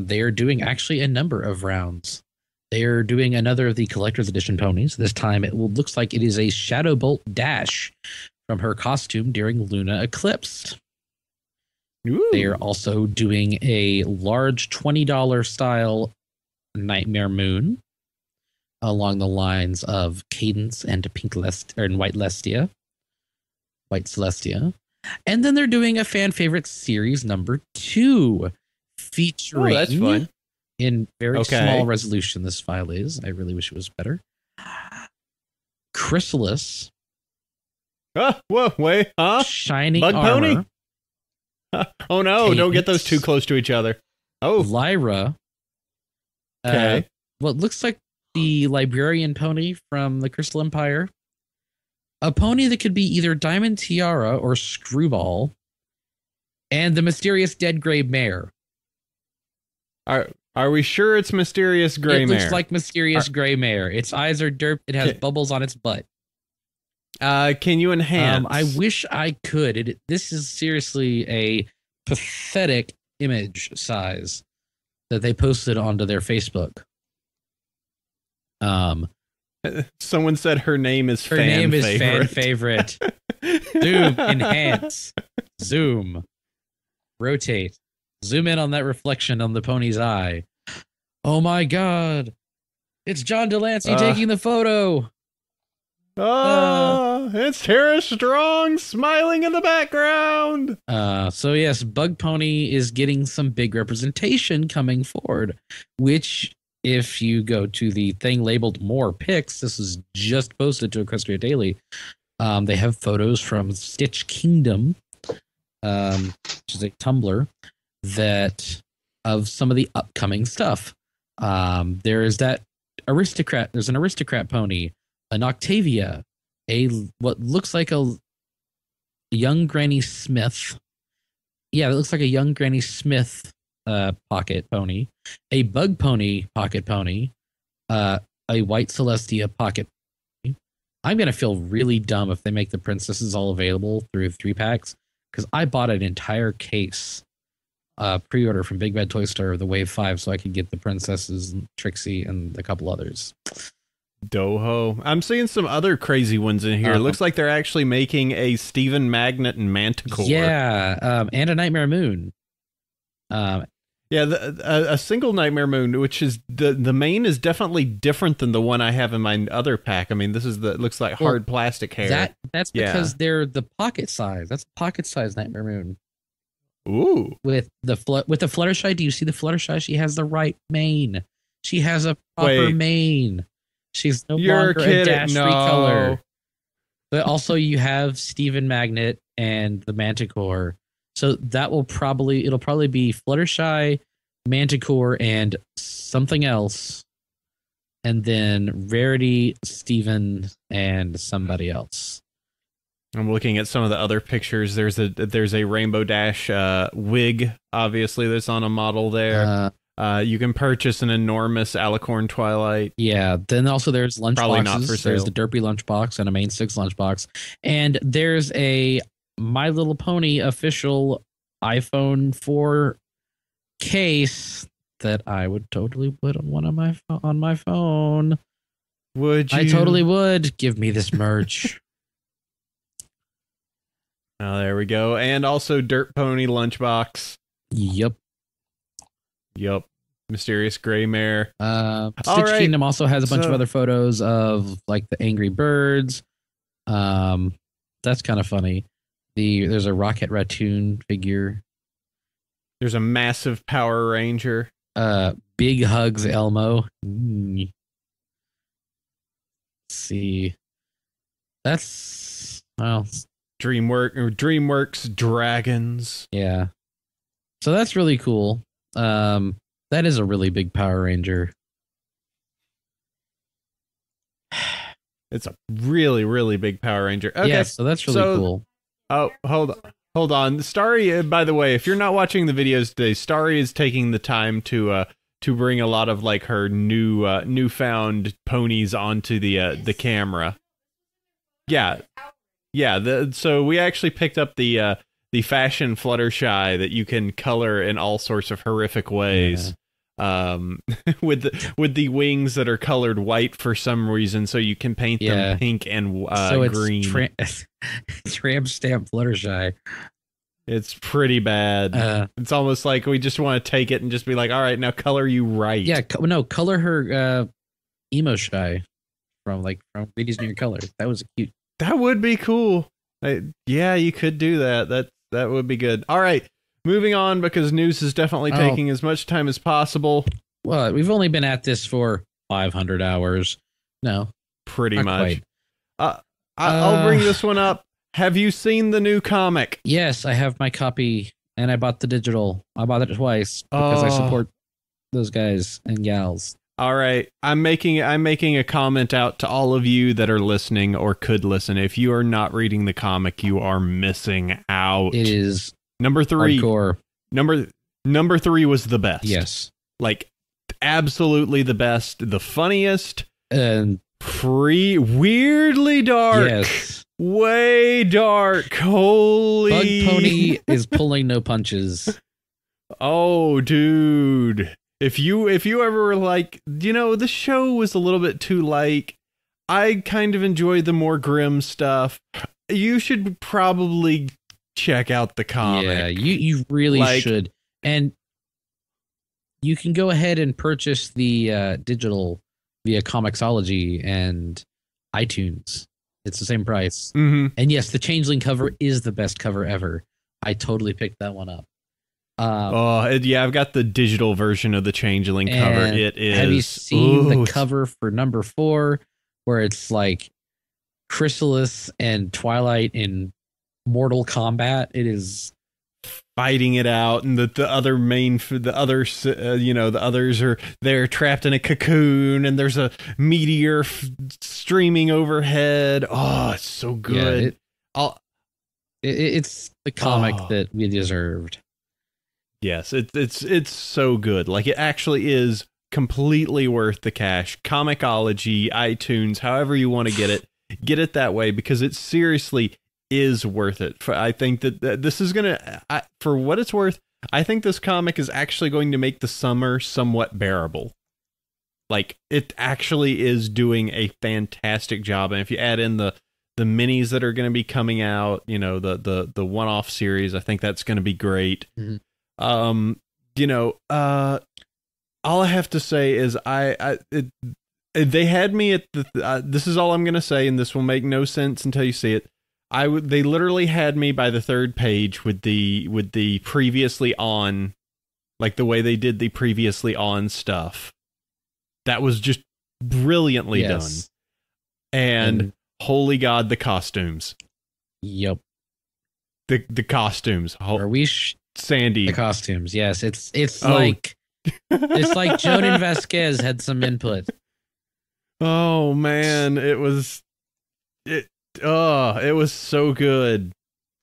They are doing actually a number of rounds. They are doing another of the collector's edition ponies. This time looks like it is a Shadow Bolt Dash from her costume during Luna Eclipse. Ooh. They are also doing a large $20 style Nightmare Moon along the lines of Cadence and White Celestia. And then they're doing a fan favorite series number 2 featuring that's fun. in very small resolution. This file is. I really wish it was better. Chrysalis. Whoa, wait, huh? Shining Bug Armor. Pony? Oh no, Cadence. don't get those too close to each other. Oh. Lyra. Okay. What looks like the Librarian pony from the Crystal Empire. A pony that could be either Diamond Tiara or Screwball. And the mysterious dead gray mare. Are we sure it's mysterious gray mare? It looks like mysterious gray mare. Its eyes are derp. It has bubbles on its butt. Can you enhance? I wish I could. This is seriously a pathetic image size that they posted onto their Facebook. Someone said her name is fan favorite. Zoom, enhance, zoom, rotate, zoom in on that reflection on the pony's eye. Oh my God. It's John Delancey taking the photo. It's Tara Strong smiling in the background. So yes, Bug Pony is getting some big representation coming forward, which if you go to the thing labeled more pics, this is just posted to Equestria Daily. They have photos from Stitch Kingdom, which is a Tumblr of some of the upcoming stuff. There is that aristocrat. There's an aristocrat pony, an Octavia, what looks like a young Granny Smith. Yeah, it looks like a young Granny Smith pocket pony, a Bug Pony pocket pony, a White Celestia pocket pony. I'm gonna feel really dumb if they make the princesses all available through 3-packs, because I bought an entire case pre-order from Big Bad Toy Store of the Wave 5 so I could get the princesses, Trixie, and a couple others. Doho. I'm seeing some other crazy ones in here. It looks like they're actually making a Stephen Magnet and Manticore. Yeah, and a Nightmare Moon. A single Nightmare Moon, which is the main is definitely different than the one I have in my other pack. I mean, this is it looks like hard plastic hair. That's because they're the pocket size. That's pocket size Nightmare Moon. Ooh. With the Fluttershy, do you see the Fluttershy? She has the right mane. She has a proper mane. She's no longer a Dash recolor. But also you have Stephen Magnet and the Manticore. So it'll probably be Fluttershy, Manticore, and something else. And then Rarity, Stephen, and somebody else. I'm looking at some of the other pictures. There's a Rainbow Dash wig, obviously, that's on a model there. You can purchase an enormous Alicorn Twilight. Yeah. Then also there's lunch Probably boxes. not for sale. There's the Derpy lunchbox and a Main 6 lunchbox. And there's a My Little Pony official iPhone 4 case that I would totally put on my phone. Would you? I totally would. Give me this merch. Oh, there we go. And also Dirt Pony lunchbox. Yep. Mysterious Gray Mare. Stitch Kingdom also has a bunch of other photos of like the Angry Birds. That's kind of funny. There's a Rocket Raccoon figure. There's a massive Power Ranger. Big Hugs Elmo. Let's see. That's DreamWorks Dragons. Yeah. So that's really cool. That is a really big Power Ranger. It's a really, really big Power Ranger. Okay. Yeah, so that's really cool. Oh, hold on. Hold on. Starry, by the way, if you're not watching the videos today, Starry is taking the time to bring a lot of like her newfound ponies onto the camera. Yeah. Yeah, so we actually picked up the fashion Fluttershy that you can color in all sorts of horrific ways. Yeah. With the wings that are colored white for some reason, so you can paint them pink and green. Tramp stamp Fluttershy. It's pretty bad. It's almost like we just want to take it and just be like, all right, now color you right. Yeah, color her emo shy from Ladies in Your Color. That was cute. That would be cool. Yeah, you could do that. That would be good. All right, moving on, because news is definitely taking as much time as possible. Well, we've only been at this for 500 hours. No, pretty much. I'll bring this one up. Have you seen the new comic? Yes, I have my copy, and I bought the digital. I bought it twice because I support those guys and gals. All right, I'm making a comment out to all of you that are listening or could listen. If you are not reading the comic, you are missing out. It is number 3. Hardcore. Number 3 was the best. Yes, like absolutely the best, the funniest, and weirdly dark. Yes, way dark. Holy Bug Pony is pulling no punches. Oh, dude. If you ever were like, the show was a little bit too like, I kind of enjoy the more grim stuff, you should probably check out the comic. Yeah, you really should. And you can go ahead and purchase the digital via Comixology and iTunes. It's the same price. Mm-hmm. And yes, the Changeling cover is the best cover ever. I totally picked that one up. I've got the digital version of the Changeling cover. It is. Have you seen the cover for number 4, where it's like Chrysalis and Twilight in mortal combat? It is fighting it out, and the others are they're trapped in a cocoon, and there's a meteor streaming overhead. Oh, it's so good. Yeah, it's the comic that we deserved. Yes, it's so good. Like, it actually is completely worth the cash. Comixology, iTunes, however you want to get it that way, because it seriously is worth it. I think that this is gonna, for what it's worth, I think this comic is actually going to make the summer somewhat bearable. Like, it actually is doing a fantastic job, and if you add in the minis that are going to be coming out, the one-off series, I think that's going to be great. Mm-hmm. All I have to say is they had me at this is all I'm going to say, and this will make no sense until you see it. They literally had me by the 3rd page with the previously on, like the way they did the previously on stuff. That was just brilliantly done. And holy God, the costumes. Yep. The costumes. Are we Sandy? The costumes. Yes, it's like Jonan Vasquez had some input. Oh man, it was so good.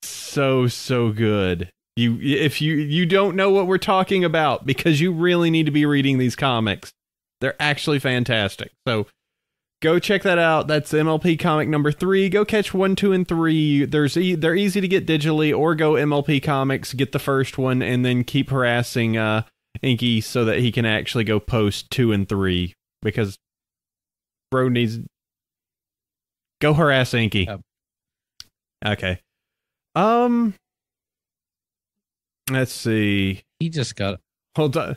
So good. If you don't know what we're talking about, because you really need to be reading these comics. They're actually fantastic. So go check that out. That's MLP comic number 3. Go catch 1, 2, and 3. They're easy to get digitally, or go MLP Comics, get the first one, and then keep harassing Inky so that he can actually go post 2 and 3, because bro needs. Go harass Inky. Yep. Okay. Let's see. He just got. Hold on.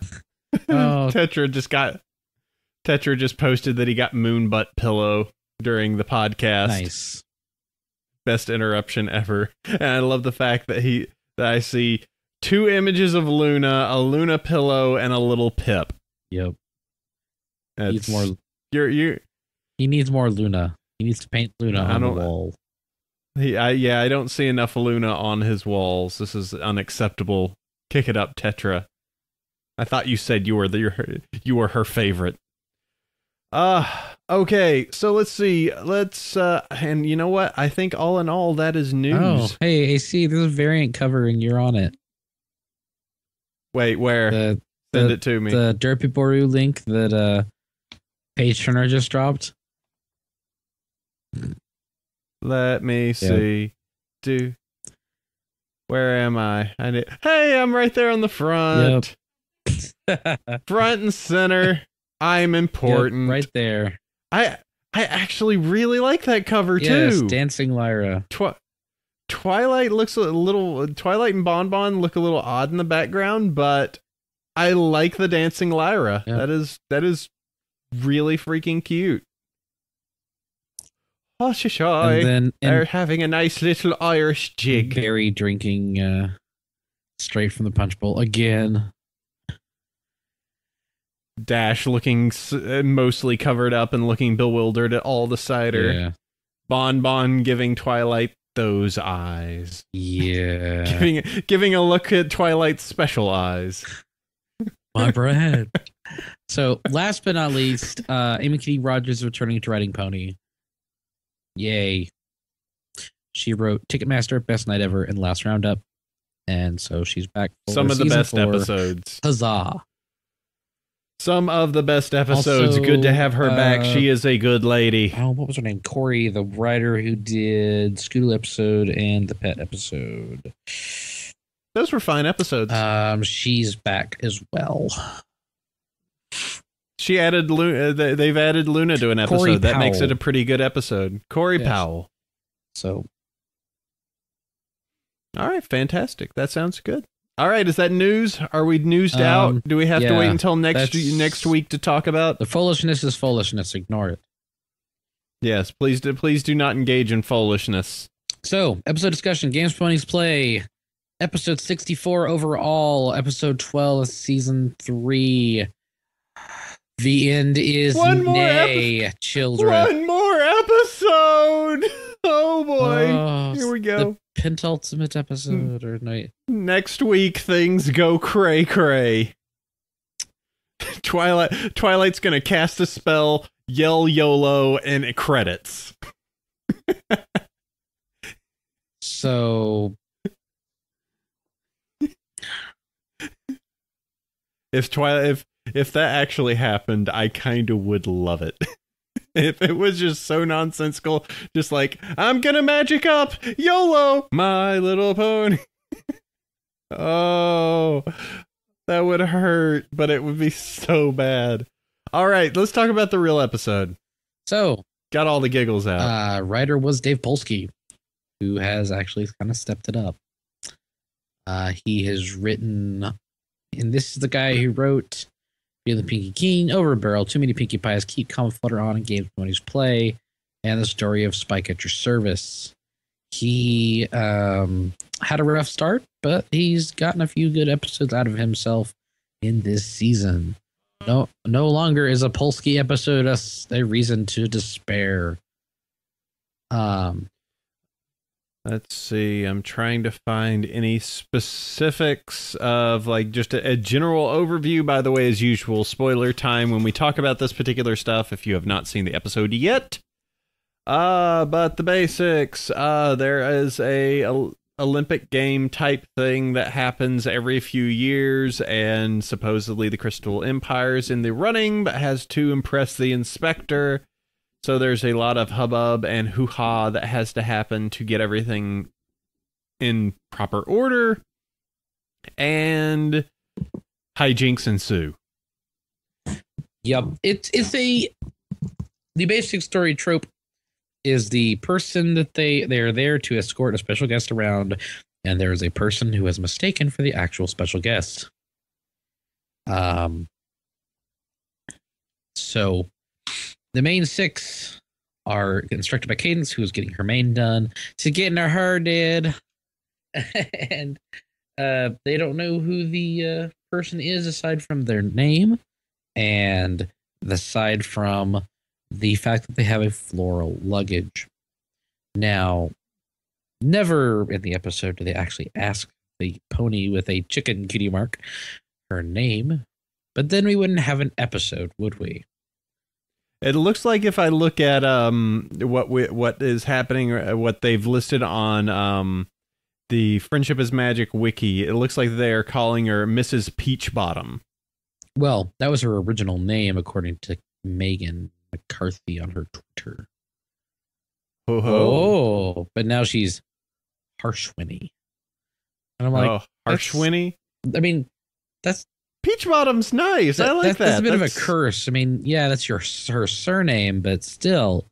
Oh. Tetra just posted that he got moon butt pillow during the podcast. Nice. Best interruption ever. And I love the fact that I see 2 images of Luna, a Luna pillow, and a little Pip. Yep. That's, needs more. He needs more Luna. He needs to paint Luna on the wall. I don't see enough Luna on his walls. This is unacceptable. Kick it up, Tetra. I thought you said you were her favorite. Okay, so let's see. And you know what? I think all in all, that is news. Oh, hey, AC, there's a variant cover and you're on it. Wait, where? Send it to me. The Derpy Boru link that Page Turner just dropped. Let me see. Where am I? Hey, I'm right there on the front. Yep. Front and center. I'm important. Yep, right there. I actually really like that cover yes, too. Dancing Lyra. Twilight looks a little. Twilight and Bonbon look a little odd in the background, but I like the Dancing Lyra. Yep. That is really freaking cute. Oh, shy. And then they're having a nice little Irish jig. Barry drinking straight from the punch bowl again. Dash looking mostly covered up and looking bewildered at all the cider. Yeah. Bonbon giving Twilight those eyes. Yeah. giving a look at Twilight's special eyes. My bread. So, last but not least, Amy Kitty Rogers returning to Writing Pony. Yay. She wrote Ticketmaster, Best Night Ever, and Last Roundup. And so she's back for some of the best 4. episodes. Huzzah. Some of the best episodes. Also, good to have her back. She is a good lady. Oh, what was her name? Corey, the writer who did Scootle episode and the Pet episode. Those were fine episodes. She's back as well. She added they've added Luna to an episode. Corey That makes Powell. it a pretty good episode. Corey Yes. Powell. So, all right, fantastic. That sounds good. All right, is that news? Are we newsed out? Do we have to wait until next week to talk about? The foolishness is foolishness. Ignore it. Yes, please do not engage in foolishness. So, episode discussion, Games Ponies Play, episode 64 overall, episode 12 of season 3. The end is nay, children. One more episode. Oh boy. Here we go. The penultimate episode or night. Next week things go cray cray. Twilight's gonna cast a spell, yell YOLO, and credits. So if that actually happened, I kind of would love it. If it was just so nonsensical, just like, I'm gonna magic up, YOLO, My Little Pony. Oh, that would hurt, but it would be so bad. All right, let's talk about the real episode. So, got all the giggles out. Writer was Dave Polsky, who has actually kind of stepped it up. He has written, and this is the guy who wrote Feeling Pinky Keen, Over a Barrel, Too Many Pinkie Pies, Keep Calm Flutter On, and Games Ponies Play, and the story of Spike at Your Service. He had a rough start, but he's gotten a few good episodes out of himself in this season. No longer is a Polsky episode a reason to despair. Let's see. I'm trying to find any specifics of like just a general overview. By the way, as usual, spoiler time when we talk about this particular stuff if you have not seen the episode yet. But the basics. There is a Olympic game type thing that happens every few years, and supposedly the Crystal Empire's in the running, but has to impress the inspector. So there's a lot of hubbub and hoo-ha that has to happen to get everything in proper order, and hijinks ensue. Yep, the basic story trope is the person that they're there to escort a special guest around, and there is a person who is mistaken for the actual special guest. So the main 6 are instructed by Cadence, who is getting her main done. She's getting her hair did. And they don't know who the person is aside from their name, and aside from the fact that they have a floral luggage. Now, never in the episode do they actually ask the pony with a chicken cutie mark her name, but then we wouldn't have an episode, would we? It looks like if I look at what is happening, or what they've listed on the Friendship is Magic wiki, it looks like they are calling her Mrs. Peachbottom. Well, that was her original name, according to Megan McCarthy on her Twitter. Oh, but now she's Harshwinny. And I'm like, Harshwinny? I mean, that's... Peachbottom's nice. I like that. That's a bit of a curse. I mean, yeah, that's her surname, but still,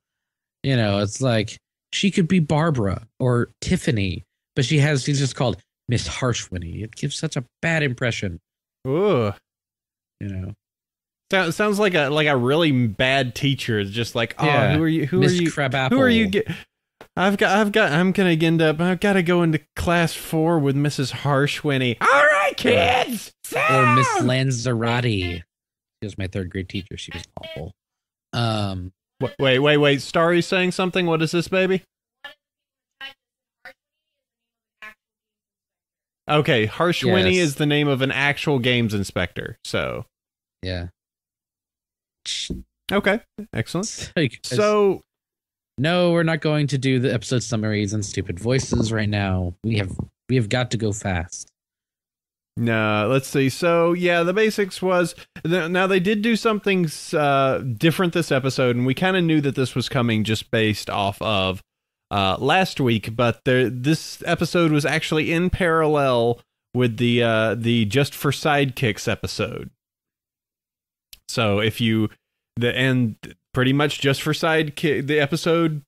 you know, it's like she could be Barbara or Tiffany, but she's just called Miss Harshwinny. It gives such a bad impression. Ooh. You know. Sounds like a really bad teacher. It's just like, oh, yeah. who are you? Miss Crabapple. Who are you? I'm gonna end up. I've got to go into class 4 with Mrs. Harshwinny. All right, kids. Or Miss Lanzarote. She was my 3rd grade teacher. She was awful. Wait. Starry's saying something. What is this, baby? Okay, Harshwinny is the name of an actual games inspector. So, yeah. Okay, excellent. So, no, we're not going to do the episode summaries and stupid voices right now. We have got to go fast. No, let's see. So, yeah, the basics was... Now, they did do something different this episode, and we kind of knew that this was coming just based off of last week, but this episode was actually in parallel with the Just for Sidekicks episode. So, if you... pretty much Just for Sidekick, the episode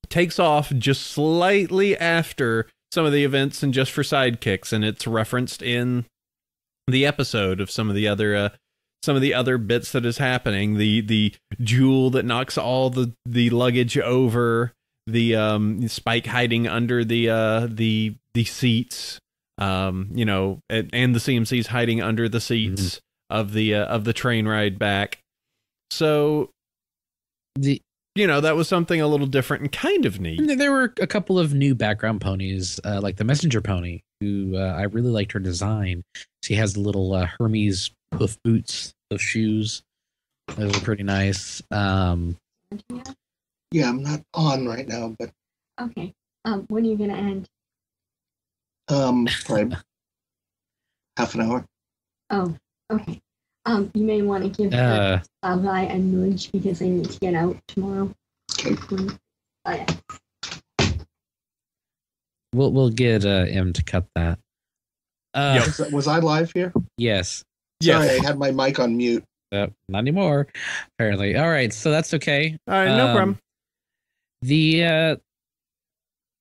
takes off just slightly after some of the events in Just for Sidekicks, and it's referenced in the episode of some of the other bits that is happening. The jewel that knocks all the luggage over, the Spike hiding under the seats, you know, and the CMC's hiding under the seats of the train ride back. So, you know, that was something a little different and kind of neat. There were a couple of new background ponies, like the messenger pony, who I really liked her design. She has the little Hermes hoof boots of shoes. Those are pretty nice. Yeah, I'm not on right now, but... Okay. When are you going to end? Probably half an hour. Oh, okay. You may want to give Levi a nudge because I need to get out tomorrow. Okay. Yeah. We'll get M to cut that. Was I live here? Yes. Sorry, I had my mic on mute. Not anymore, apparently. All right, so that's okay. All right, no problem.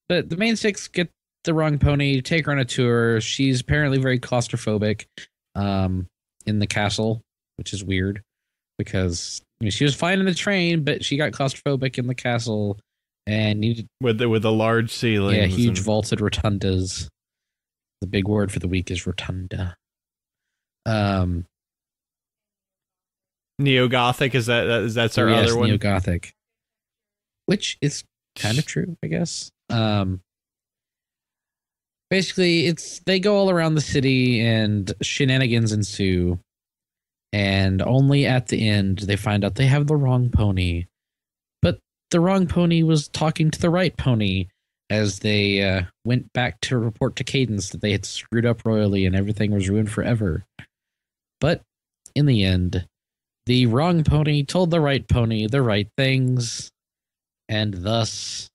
But the main 6 get the wrong pony, take her on a tour. She's apparently very claustrophobic. In the castle, which is weird because she was fine in the train, but she got claustrophobic in the castle and needed with the large ceilings. Yeah, huge vaulted rotundas. The big word for the week is rotunda. Neo-Gothic, that's our other one? Neo-Gothic. Which is kind of true, I guess. Basically, they go all around the city and shenanigans ensue. And only at the end, they find out they have the wrong pony. But the wrong pony was talking to the right pony as they went back to report to Cadence that they had screwed up royally and everything was ruined forever. But in the end, the wrong pony told the right pony the right things. And thus...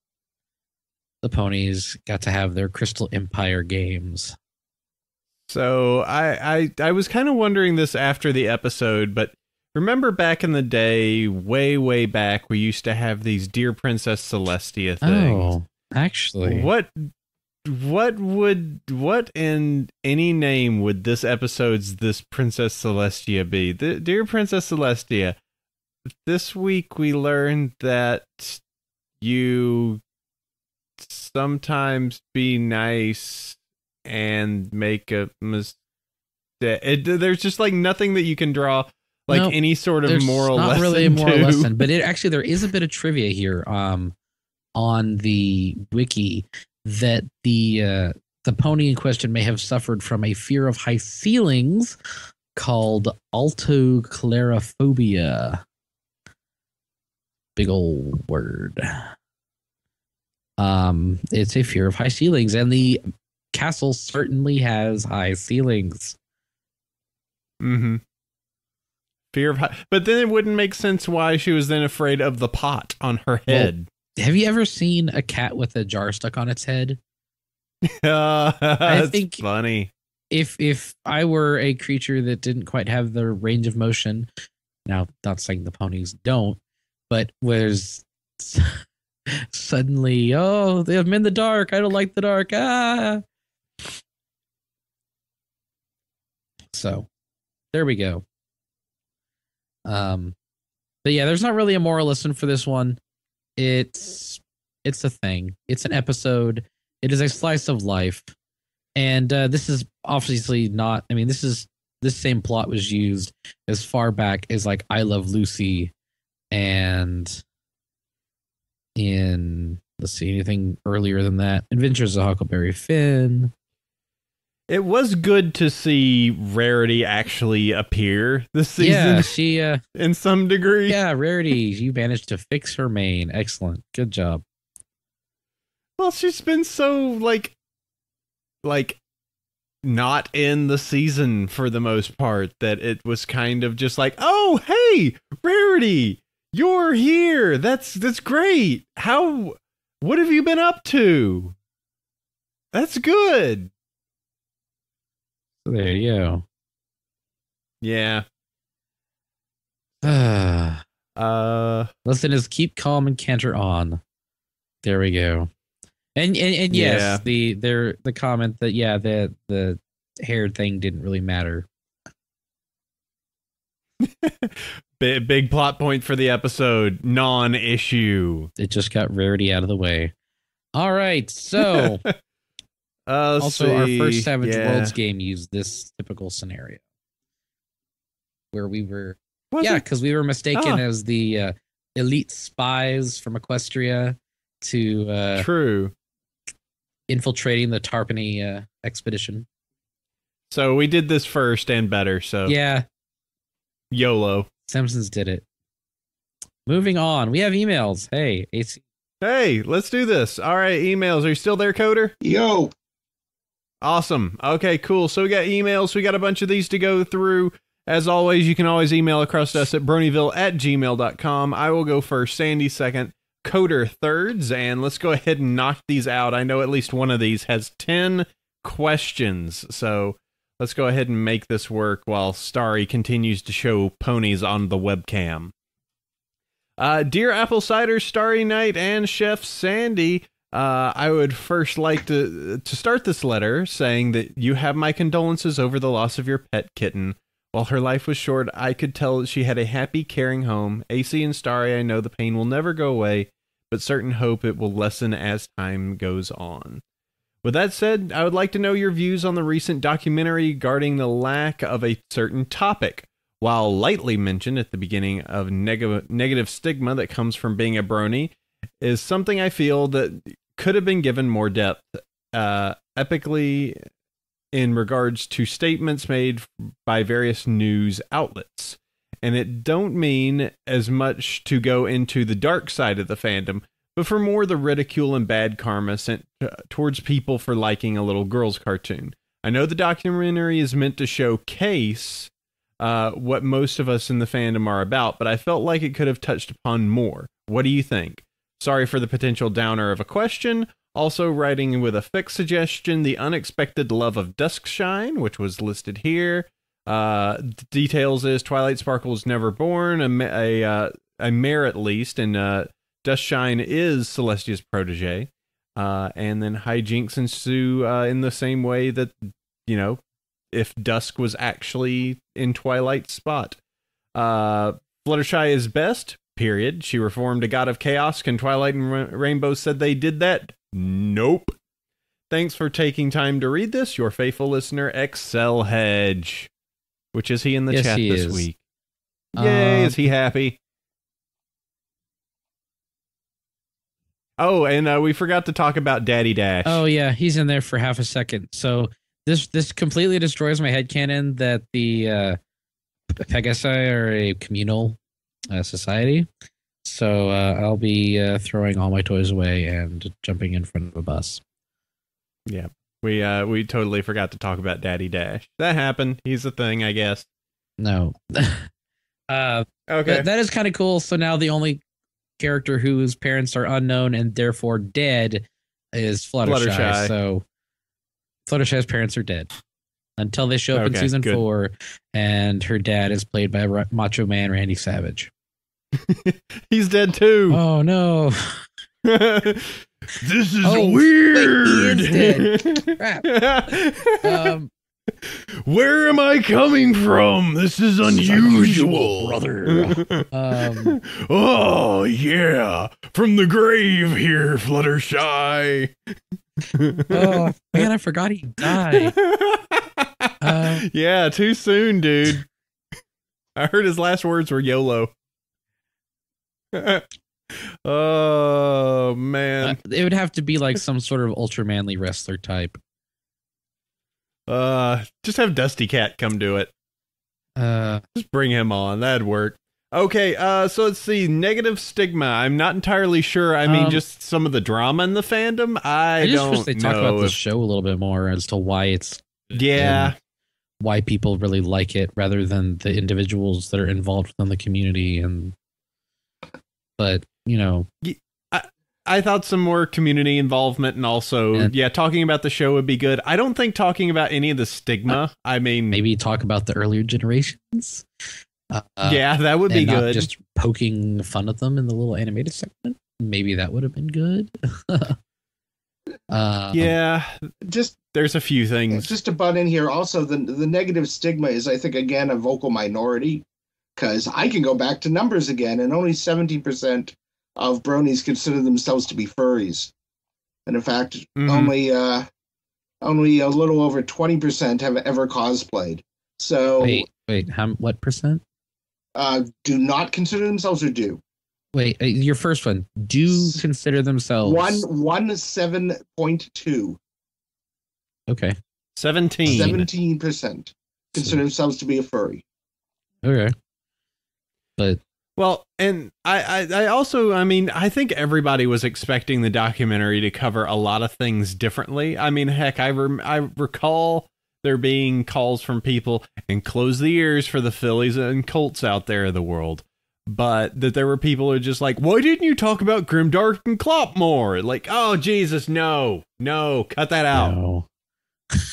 the ponies got to have their Crystal Empire games. So I was kind of wondering this after the episode, but remember back in the day, way back, we used to have these Dear Princess Celestia things. Oh, actually. What in any name would this episode's This Princess Celestia be? Dear Princess Celestia, this week we learned that you sometimes be nice and make a mistake. There's just like nothing that you can draw like any sort of moral lesson. Not really a moral lesson, but there is a bit of trivia here on the wiki that the pony in question may have suffered from a fear of high ceilings called altoclaraphobia. big old word. It's a fear of high ceilings, and the castle certainly has high ceilings. Mm-hmm. Fear of high, but then it wouldn't make sense why she was then afraid of the pot on her head. Well, have you ever seen a cat with a jar stuck on its head? I think funny. If I were a creature that didn't quite have the range of motion, now not saying the ponies don't, but where's suddenly, oh, I'm in the dark. I don't like the dark. Ah. So there we go. But yeah, there's not really a moral lesson for this one. It's a thing. It's an episode. It is a slice of life. And this is obviously not, I mean, this same plot was used as far back as like I Love Lucy and in, let's see, anything earlier than that. Adventures of Huckleberry Finn. It was good to see Rarity actually appear this season. Yeah, she in some degree. Yeah, Rarity, you managed to fix her mane. Excellent. Good job. Well, she's been so like not in the season for the most part that it was kind of just like, oh, hey, Rarity, you're here. That's great. What have you been up to? That's good. There you go. Yeah. Listen is keep calm and canter on. There we go. And yes, yeah. the comment that the hair thing didn't really matter. Big plot point for the episode, non-issue. It just got Rarity out of the way. All right, so also our first Savage Worlds game used this typical scenario where we were because we were mistaken as the elite spies from Equestria to true infiltrating the Tarpany expedition. So we did this first and better. So yeah, YOLO. Simpsons did it. Moving on, we have emails. Hey, AC. Hey, let's do this. All right, emails. Are you still there, Coder? Yo. Awesome. Okay, cool. So we got emails. We got a bunch of these to go through. As always, you can always email across to us at bronyville@gmail.com. I will go first, Sandy second, Coder thirds, and let's go ahead and knock these out. I know at least one of these has 10 questions, so let's go ahead and make this work while Starry continues to show ponies on the webcam. Dear Apple Cider, Starry Night, and Chef Sandy, I would first like to start this letter saying that you have my condolences over the loss of your pet kitten. While her life was short, I could tell that she had a happy, caring home. AC and Starry, I know the pain will never go away, but certain hope it will lessen as time goes on. With that said, I would like to know your views on the recent documentary regarding the lack of a certain topic. While lightly mentioned at the beginning of negative stigma that comes from being a brony, is something I feel that could have been given more depth, epically in regards to statements made by various news outlets. And it don't mean as much to go into the dark side of the fandom, but for more the ridicule and bad karma sent towards people for liking a little girl's cartoon. I know the documentary is meant to showcase what most of us in the fandom are about, but I felt like it could have touched upon more. What do you think? Sorry for the potential downer of a question. Also writing with a fixed suggestion, the unexpected love of Duskshine, which was listed here. Details is Twilight Sparkle was never born, a mare at least, and Duskshine is Celestia's protege. And then hijinks ensue in the same way that, you know, if Dusk was actually in Twilight's spot. Fluttershy is best, period. She reformed a god of chaos. Can Twilight and Rainbow said they did that? Nope. Thanks for taking time to read this. Your faithful listener, Excel Hedge. Which is he in the chat this week? Yay, is he happy? Oh, and we forgot to talk about Daddy Dash. Oh, yeah, he's in there for half a second. So this completely destroys my headcanon that the Pegasi are a communal society. So I'll be throwing all my toys away and jumping in front of a bus. Yeah. We totally forgot to talk about Daddy Dash. That happened. He's a thing, I guess. No. Okay. That is kind of cool. So now the only character whose parents are unknown and therefore dead is Fluttershy. So Fluttershy's parents are dead until they show up in season 4, and her dad is played by Macho Man Randy Savage. He's dead too. Oh no. This is weird. Wait, he is dead. Crap. Where am I coming from? This is unusual, brother. Oh yeah, from the grave here, Fluttershy. Oh man, I forgot he died. Yeah, too soon, dude. I heard his last words were YOLO. Oh man, it would have to be like some sort of ultra manly wrestler type. Just have Dusty Cat come do it. Just bring him on. That'd work. Okay, so let's see. Negative stigma. I'm not entirely sure. I mean, just some of the drama in the fandom. I just wish they talk about the show a little bit more as to why it's why people really like it rather than the individuals that are involved within the community. But you know, I thought some more community involvement and also, talking about the show would be good. I don't think talking about any of the stigma. I mean, maybe talk about the earlier generations. That would be good. Just poking fun at them in the little animated segment. Maybe that would have been good. Just there's a few things. Just to butt in here. Also, the negative stigma is, I think, again, a vocal minority, because I can go back to numbers again, and only 70% of bronies consider themselves to be furries, and in fact, only a little over 20% have ever cosplayed. So wait, what percent? Do not consider themselves or do? Wait, your first one. Do consider themselves 17.2. Okay. 17% consider themselves to be a furry. Okay. But well, and I also, I mean, I think everybody was expecting the documentary to cover a lot of things differently. I mean, heck, I recall there being calls from people, and close the ears for the Phillies and Colts out there in the world, but that there were people who are just like, why didn't you talk about Grimdark and Clop more? Like, oh, Jesus, no, cut that out.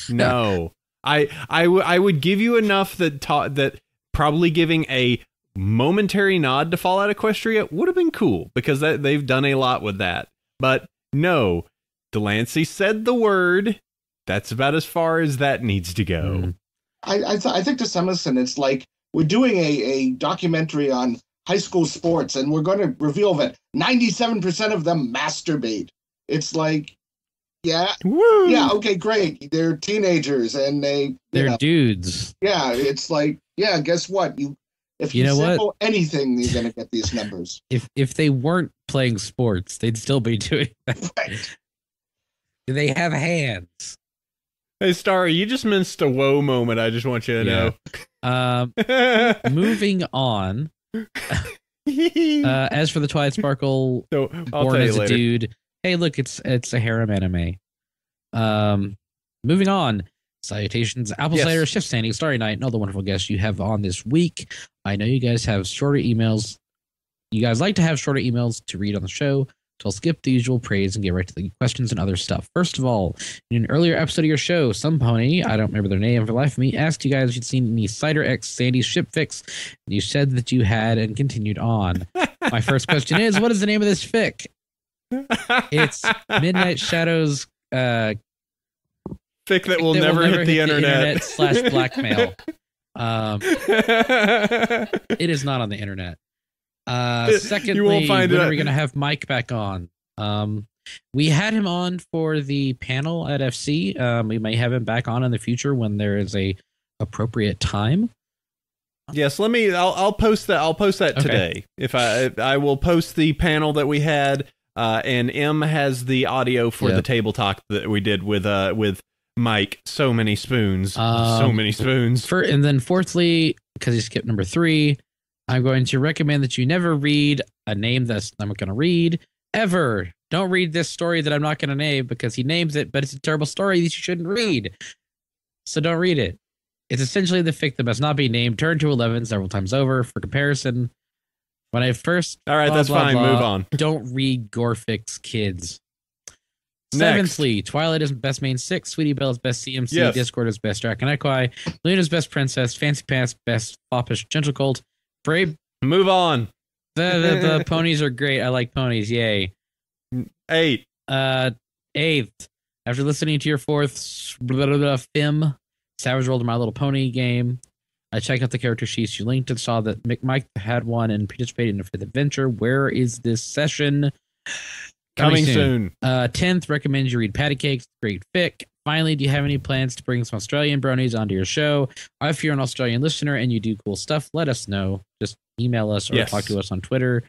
No. I would give you enough that probably giving a momentary nod to Fallout Equestria would have been cool, because they've done a lot with that. But no, Delancey said the word. That's about as far as that needs to go. I think to some extent it's like we're doing a documentary on high school sports, and we're going to reveal that 97% of them masturbate. It's like, okay, great. They're teenagers and they're dudes. Yeah, it's like, guess what? If you sample anything, you're going to get these numbers. If they weren't playing sports, they'd still be doing that. Right. They have hands. Hey, Starry, you just missed a whoa moment. I just want you to know. Moving on. As for the Twilight Sparkle, so I'll born tell as you a later. dude. Hey, look, it's a harem anime. Moving on. Salutations, Apple Cider, Shift Standing, Starry Night, and all the wonderful guests you have on this week. I know you guys have shorter emails. You guys like to have shorter emails to read on the show, so I'll skip the usual praise and get right to the questions and other stuff. First of all, in an earlier episode of your show, some pony, I don't remember their name for the life of me, asked you guys if you'd seen any Cider X Sandy's ship fix, and you said that you had and continued on. My first question is, what is the name of this fic? It's Midnight Shadows fic that will never hit the internet. / blackmail. It is not on the internet. Secondly, you won't find when it. are we going to have Mike back on? We had him on for the panel at FC. We may have him back on in the future when there is a appropriate time. Yes, I'll post that. I'll post that today. If I will post the panel that we had, and M has the audio for the table talk that we did with Mike. So many spoons. So many spoons. And then fourthly, because he skipped number 3, I'm going to recommend that you never read a name that I'm not going to read ever. Don't read this story that I'm not going to name because he names it, but it's a terrible story that you shouldn't read. So don't read it. It's essentially the fic that must not be named, turned to 11 several times over for comparison. When I first... All right, that's fine. Move on. Don't read Gorefix, kids. Next. Seventhly, Twilight is best main 6, Sweetie Belle is best CMC, Yes. Discord is best Draconecqui, Luna's best princess, Fancy Pants best foppish gentle colt. Brave. Move on. The ponies are great. I like ponies. Yay. 8. Eighth. After listening to your fourth film, Savage World of My Little Pony game, I checked out the character sheets you linked and saw that Mike had one and participated in a fifth adventure. Where is this session? Coming soon. 10th, recommend you read Patty Cakes. Great fic. Finally, do you have any plans to bring some Australian bronies onto your show? If you're an Australian listener and you do cool stuff, let us know. Just email us or talk to us on Twitter.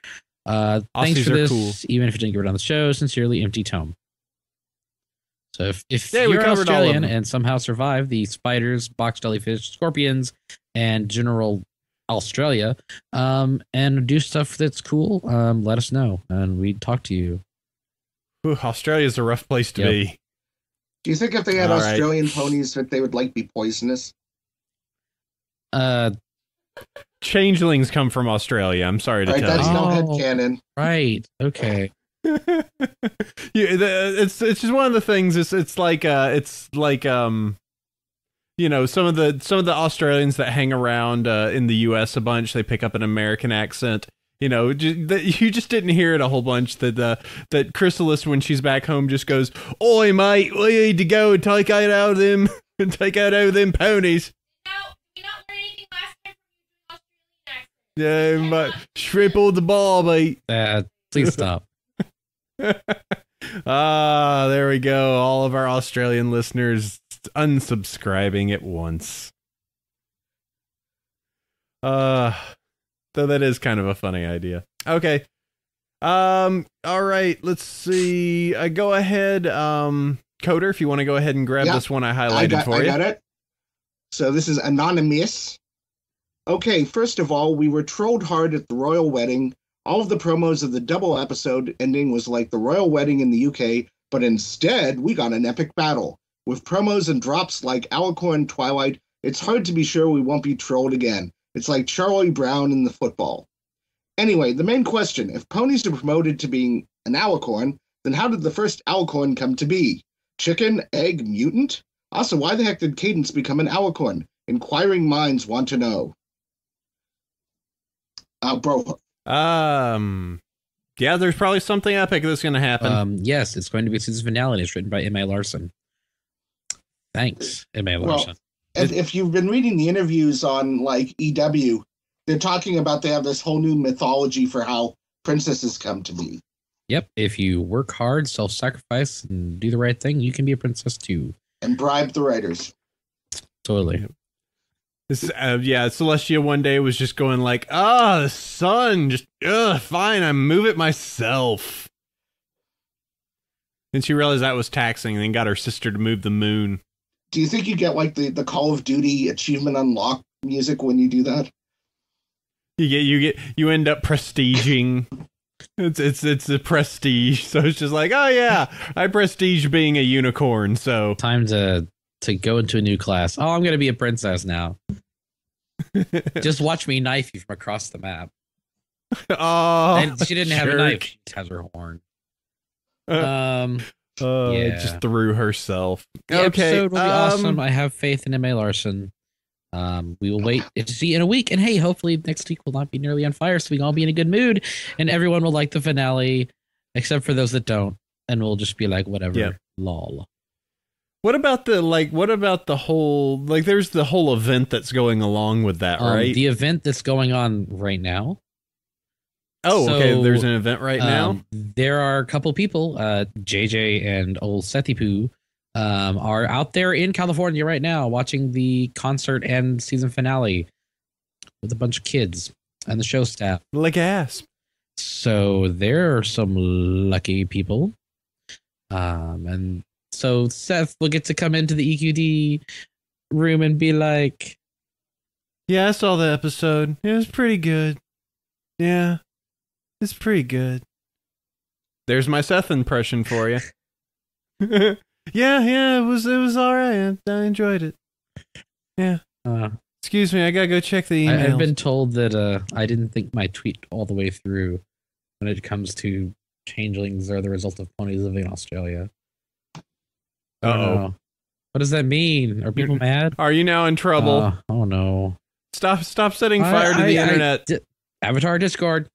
Thanks Aussies for this, cool. even if you didn't get it on the show. Sincerely, Empty Tome. So if Yeah, we you're covered all of Australian them. and somehow survive the spiders, box jellyfish, scorpions, and general Australia, and do stuff that's cool, let us know and we'd talk to you. Ooh, Australia's a rough place to be. Do you think if they had All right. Australian ponies that they would like be poisonous? Changelings come from Australia. I'm sorry to Right, tell that's you. no Oh. headcanon. Right. Okay. It's just one of the things. It's like you know, some of the Australians that hang around in the U.S. a bunch, they pick up an American accent. You know, you just didn't hear it a whole bunch. That Chrysalis, when she's back home, just goes, "Oi, mate, we need to go and take out all them and take out all them ponies." Did you not learn anything last time from your Australian accent? Yeah, but triple the ball, mate. Please stop. There we go. All of our Australian listeners unsubscribing at once. Though that is kind of a funny idea. Okay. All right. Let's see. Go ahead. Coder, if you want to go ahead and grab this one I highlighted for you. I got it. So this is anonymous. Okay, first of all, we were trolled hard at the royal wedding. All of the promos of the double episode ending was like the royal wedding in the UK, but instead we got an epic battle. With promos and drops like Alicorn Twilight, it's hard to be sure we won't be trolled again. It's like Charlie Brown in the football. Anyway, the main question, if ponies are promoted to being an alicorn, then how did the first alicorn come to be? Chicken, egg, mutant? Also, why the heck did Cadence become an alicorn? Inquiring minds want to know. Bro. Yeah, there's probably something epic that's going to happen. Yes, it's going to be season finale. And it's written by M.A. Larson. Thanks, M.A. Larson. If you've been reading the interviews on like EW, they're talking about they have this whole new mythology for how princesses come to be. Yep. If you work hard, self-sacrifice, and do the right thing, you can be a princess too. And bribe the writers. Totally. This is, Celestia one day was just going like, the sun, just, fine, I move it myself. Then she realized that was taxing and then got her sister to move the moon. Do you think you get like the Call of Duty achievement unlock music when you do that? You end up prestiging. It's a prestige. So it's just like, oh yeah, I prestige being a unicorn. So time to go into a new class. Oh, I'm gonna be a princess now. Just watch me knife you from across the map. Oh, and she didn't have a knife. She has her horn. Just threw herself. The episode will be awesome. I have faith in M.A. Larson. We will wait to see in a week. And hey, hopefully next week will not be nearly on fire, so we can all be in a good mood, and everyone will like the finale, except for those that don't, and we'll just be like, whatever. Yep. Lol. What about the whole, like, there's the whole event that's going along with that, right? The event that's going on right now. Oh, okay. There's an event right now. There are a couple people, JJ and old Sethipu, are out there in California right now watching the concert and season finale with a bunch of kids and the show staff. Like ass. So there are some lucky people. And so Seth will get to come into the EQD room and be like, yeah, I saw the episode. It was pretty good. Yeah, it's pretty good. There's my Seth impression for you. yeah, it was all right. I enjoyed it. Yeah. Excuse me, I gotta go check the emails. I've been told that I didn't think my tweet all the way through when it comes to changelings are the result of ponies living in Australia. Uh-oh. What does that mean? Are people mad? Are you now in trouble? Oh no. Stop setting fire to the internet. Avatar Discord.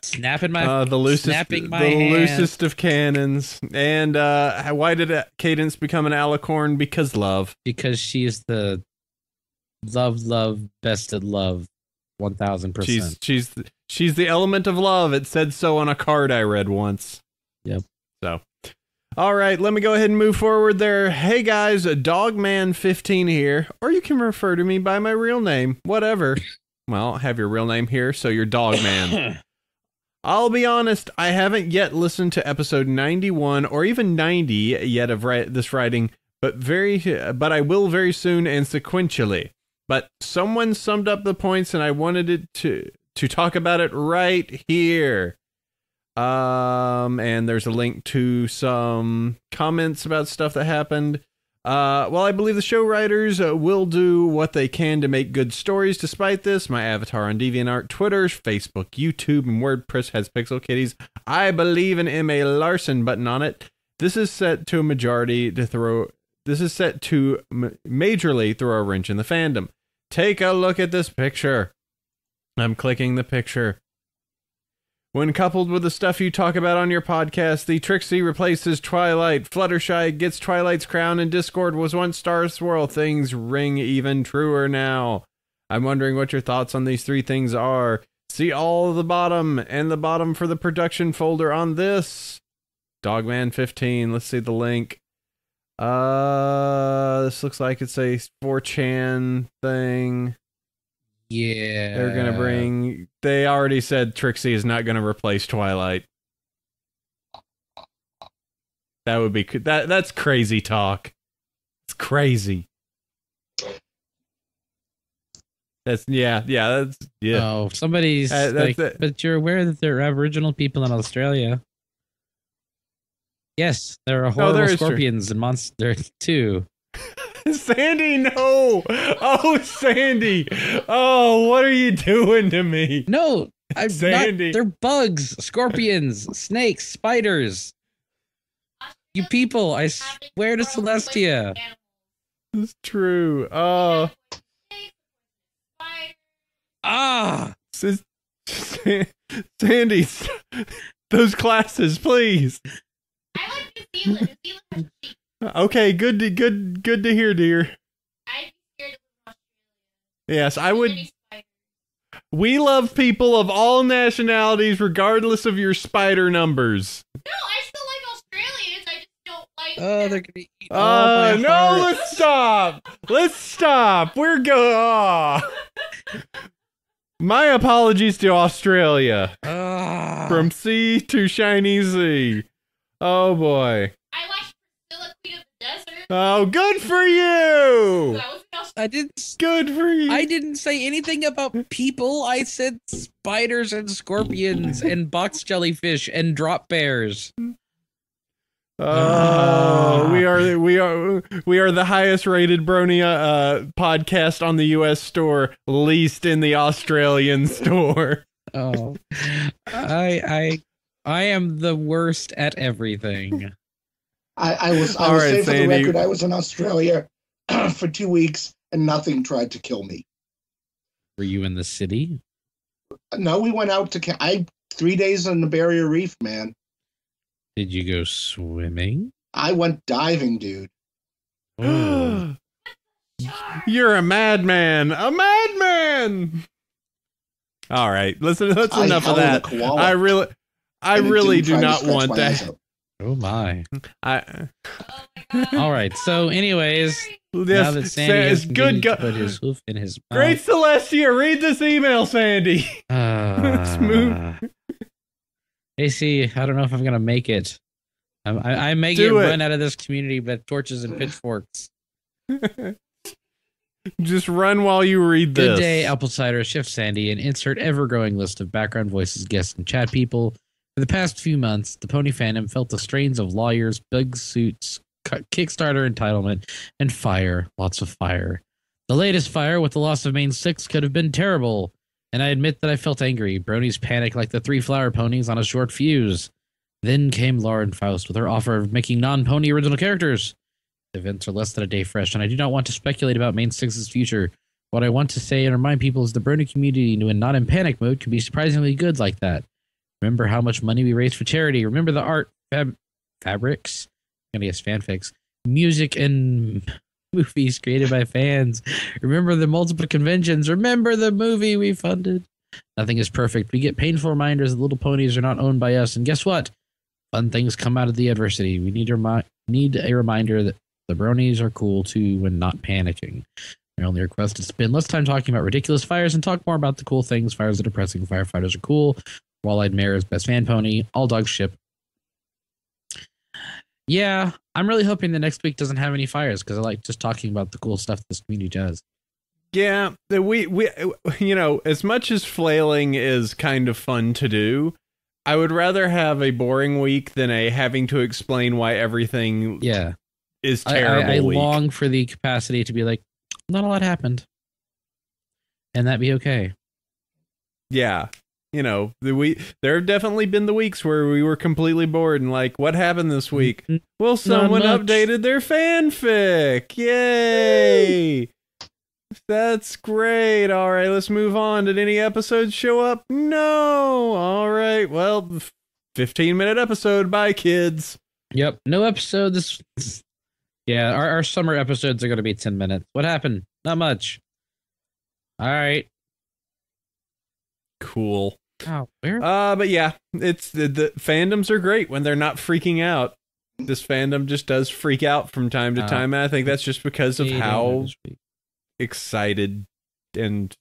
Snapping my the loosest, snapping my the hand. loosest of cannons. And why did Cadence become an alicorn? Because love. Because she's the love best at love 1000%. She's the element of love. It said so on a card I read once. Yep. So all right, let me go ahead and move forward there. Hey guys, Dogman15 here, or you can refer to me by my real name, whatever. Well, have your real name here, so you're Dogman. I'll be honest, I haven't yet listened to episode 91 or even 90 yet of this writing, but I will very soon and sequentially. But someone summed up the points, and I wanted it to talk about it right here. And there's a link to some comments about stuff that happened. Well, I believe the show writers will do what they can to make good stories. Despite this, my avatar on DeviantArt, Twitter, Facebook, YouTube, and WordPress has pixel kitties. I believe an M.A. Larson button on it. This is set to majorly throw a wrench in the fandom. Take a look at this picture. I'm clicking the picture. When coupled with the stuff you talk about on your podcast, the Trixie replaces Twilight, Fluttershy gets Twilight's crown, and Discord was once Star Swirl. Things ring even truer now. I'm wondering what your thoughts on these three things are. See all the bottom, and the bottom for the production folder on this. Dogman15, let's see the link. This looks like it's a 4chan thing. Yeah. They're gonna bring... They already said Trixie is not gonna replace Twilight. That would be... That's crazy talk. It's crazy. That's... Yeah. Oh, somebody's but you're aware that there are Aboriginal people in Australia. Yes, there are horrible scorpions and monsters too. Sandy, no! Oh, Sandy! Oh, what are you doing to me? No, I'm Sandy. not. They're bugs, scorpions, snakes, spiders. You people, I swear to Celestia. It's true. Oh. Sandy, those classes, please. I like New Zealand. New Zealand has sheep. Okay, good to hear, dear. I'd be scared of Australia. Yes, I would. We love people of all nationalities, regardless of your spider numbers. No, I still like Australians. I just don't like. Oh, they're gonna eat. No, let's stop. Let's stop. We're going. My apologies to Australia. From sea to shiny sea. Oh boy. I watched Priscilla, Queen of the Desert. Oh, good for you. I didn't. Good for you. I didn't say anything about people. I said spiders and scorpions and box jellyfish and drop bears. Oh, we are the highest rated Brony podcast on the U.S. store, least in the Australian store. Oh, I am the worst at everything. I was say for the record, I was in Australia for 2 weeks and nothing tried to kill me. Were you in the city? No, we went out to 3 days on the Barrier Reef, man. Did you go swimming? I went diving, dude. Oh. You're a madman. A madman. All right, listen. That's enough of that. I really do not want that. Oh my! All right. So, anyways, now that Sandy is good, put his hoof in his mouth. Great Celestia, read this email, Sandy. Let's move. AC, I don't know if I'm gonna make it. I may get run out of this community with torches and pitchforks. Just run while you read this. Good day, Apple Cider, Shift Sandy, and insert ever-growing list of background voices, guests, and chat people. For the past few months, the pony fandom felt the strains of lawyers, bug suits, Kickstarter entitlement, and fire. Lots of fire. The latest fire with the loss of Main 6 could have been terrible, and I admit that I felt angry. Bronies panicked like the 3 flower ponies on a short fuse. Then came Lauren Faust with her offer of making non-pony original characters. The events are less than a day fresh, and I do not want to speculate about Main 6's future. What I want to say and remind people is the Brony community, when not in panic mode, can be surprisingly good like that. Remember how much money we raised for charity. Remember the art, fabrics, yes, fanfics, music, and movies created by fans. Remember the multiple conventions. Remember the movie we funded. Nothing is perfect. We get painful reminders that little ponies are not owned by us. And guess what? Fun things come out of the adversity. We need a reminder that the Bronies are cool too when not panicking. My only request is to spend less time talking about ridiculous fires and talk more about the cool things. Fires are depressing. Firefighters are cool. Wall-Eyed Mare is best fan pony. All dogs ship. Yeah, I'm really hoping the next week doesn't have any fires because I like just talking about the cool stuff this community does. Yeah, we as much as flailing is kind of fun to do, I would rather have a boring week than a having to explain why everything is terrible. I long for the capacity to be like, not a lot happened. And that'd be okay. Yeah. There have definitely been the weeks where we were completely bored and like, what happened this week? Well, someone updated their fanfic. Yay! That's great. All right, let's move on. Did any episodes show up? No. All right. Well, 15-minute episode. Bye, kids. Yep. No episode this. Yeah, our summer episodes are going to be 10 minutes. What happened? Not much. All right. Cool. Oh, where? But yeah, it's the fandoms are great when they're not freaking out. This fandom just does freak out from time to time, and I think that's just because of how excited and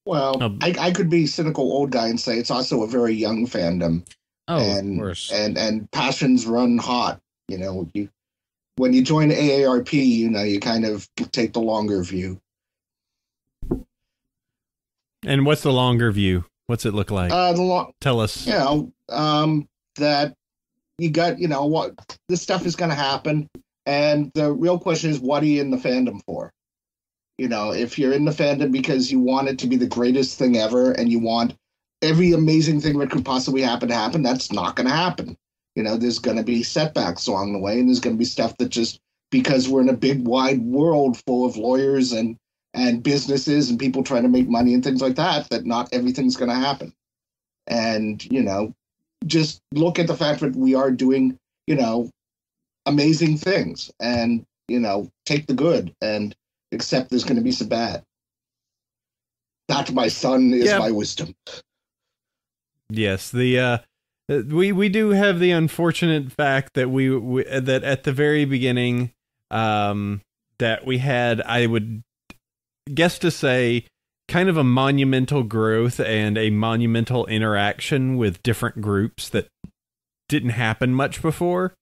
I could be cynical old guy and say it's also a very young fandom. Oh, and, of course. And passions run hot. When you join AARP, you kind of take the longer view. And what's the longer view? What's it look like? Tell us. That you got, what this stuff is going to happen. And the real question is, what are you in the fandom for? If you're in the fandom because you want it to be the greatest thing ever and you want every amazing thing that could possibly happen to happen, that's not going to happen. There's going to be setbacks along the way, and there's going to be stuff that just because we're in a big, wide world full of lawyers and businesses and people trying to make money and things like that not everything's going to happen. And, just look at the fact that we are doing, amazing things and, take the good and accept there's going to be some bad. That, my son, is my wisdom. Yes, we do have the unfortunate fact that we that at the very beginning that we had, I would guess to say, kind of a monumental growth and a monumental interaction with different groups that didn't happen much before,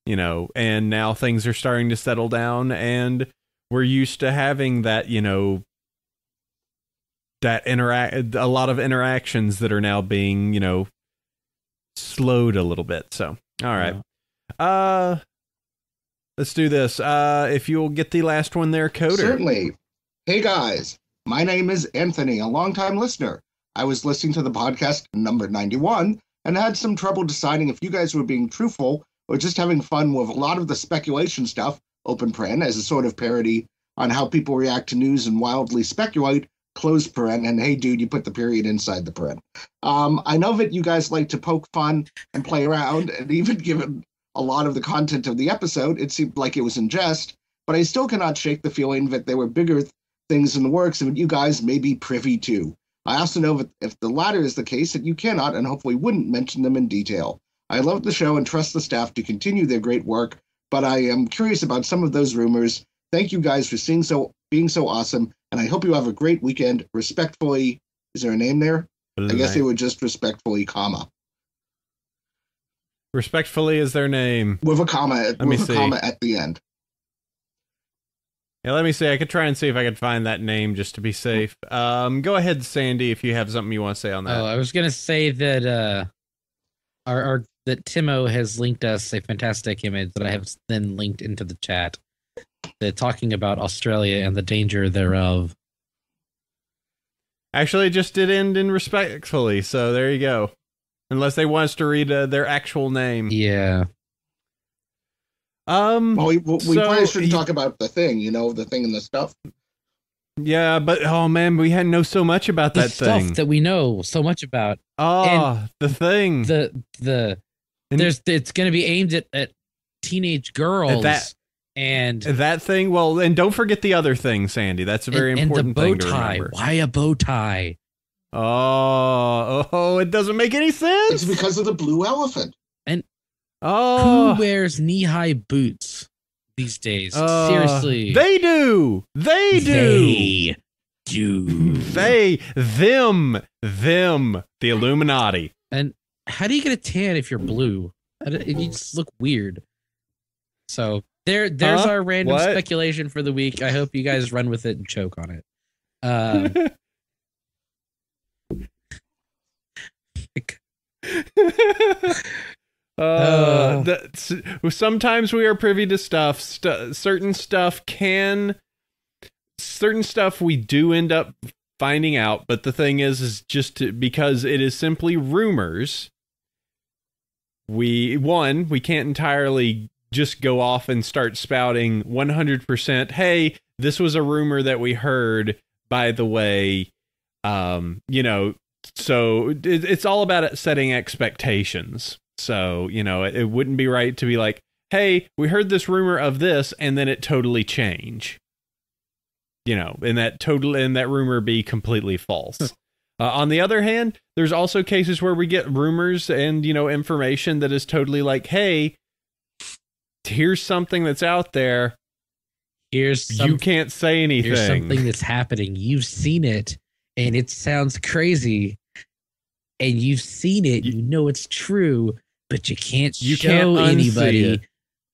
and now things are starting to settle down and we're used to having that, a lot of interactions that are now being, slowed a little bit. So, all right. Let's do this. If you'll get the last one there, Coder. Certainly. Hey guys, my name is Anthony, a longtime listener. I was listening to the podcast number 91 and had some trouble deciding if you guys were being truthful or just having fun with a lot of the speculation stuff, open paren, as a sort of parody on how people react to news and wildly speculate, close paren, and hey dude, you put the period inside the paren. I know that you guys like to poke fun and play around, and even given a lot of the content of the episode, it seemed like it was in jest, but I still cannot shake the feeling that there were bigger things in the works that you guys may be privy to. I also know that if the latter is the case, that you cannot and hopefully wouldn't mention them in detail. I love the show and trust the staff to continue their great work, but I am curious about some of those rumors. Thank you guys for being so awesome, and I hope you have a great weekend. Respectfully, is there a name there? I guess they were just respectfully, comma. Respectfully is their name. With a comma, comma at the end. Yeah, let me see. I could try and see if I could find that name just to be safe. Go ahead, Sandy, if you have something you want to say on that. Oh, I was gonna say that that Timo has linked us a fantastic image that I have then linked into the chat. They're talking about Australia and the danger thereof. Actually, it just did end in respectfully, so there you go. Unless they want us to read their actual name. Yeah. Well, we probably shouldn't talk about the thing, the thing and the stuff. Yeah, but oh man, we hadn't know so much about that thing. Stuff that we know so much about. Oh, and the thing. It's going to be aimed at teenage girls. And that thing. Well, and don't forget the other thing, Sandy. That's a very important thing to remember. Why a bow tie? Oh, it doesn't make any sense. It's because of the blue elephant. And who wears knee-high boots these days? Seriously. They do. They do. Them. The Illuminati. And how do you get a tan if you're blue? You just look weird. So there's our random speculation for the week. I hope you guys run with it and choke on it. Sometimes we are privy to stuff. Certain stuff we do end up finding out, but the thing is just because it is simply rumors. We can't entirely just go off and start spouting 100%. Hey, this was a rumor that we heard. By the way, So it's all about setting expectations. So, it wouldn't be right to be like, hey, we heard this rumor of this, and then it totally change. And that rumor be completely false. On the other hand, there's also cases where we get rumors and, information that is totally like, hey, here's something that's out there. You can't say anything. Here's something that's happening. You've seen it. And it sounds crazy, and you've seen it. You know it's true, but you can't show anybody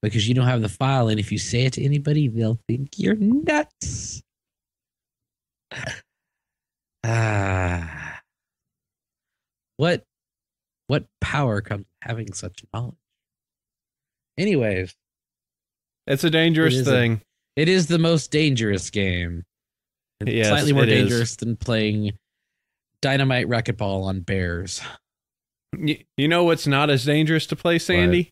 because you don't have the file. And if you say it to anybody, they'll think you're nuts. What power comes from having such knowledge? Anyways, it's a dangerous thing. It is the most dangerous game. Yes, slightly more dangerous than playing dynamite racquetball on bears. You know what's not as dangerous to play, Sandy?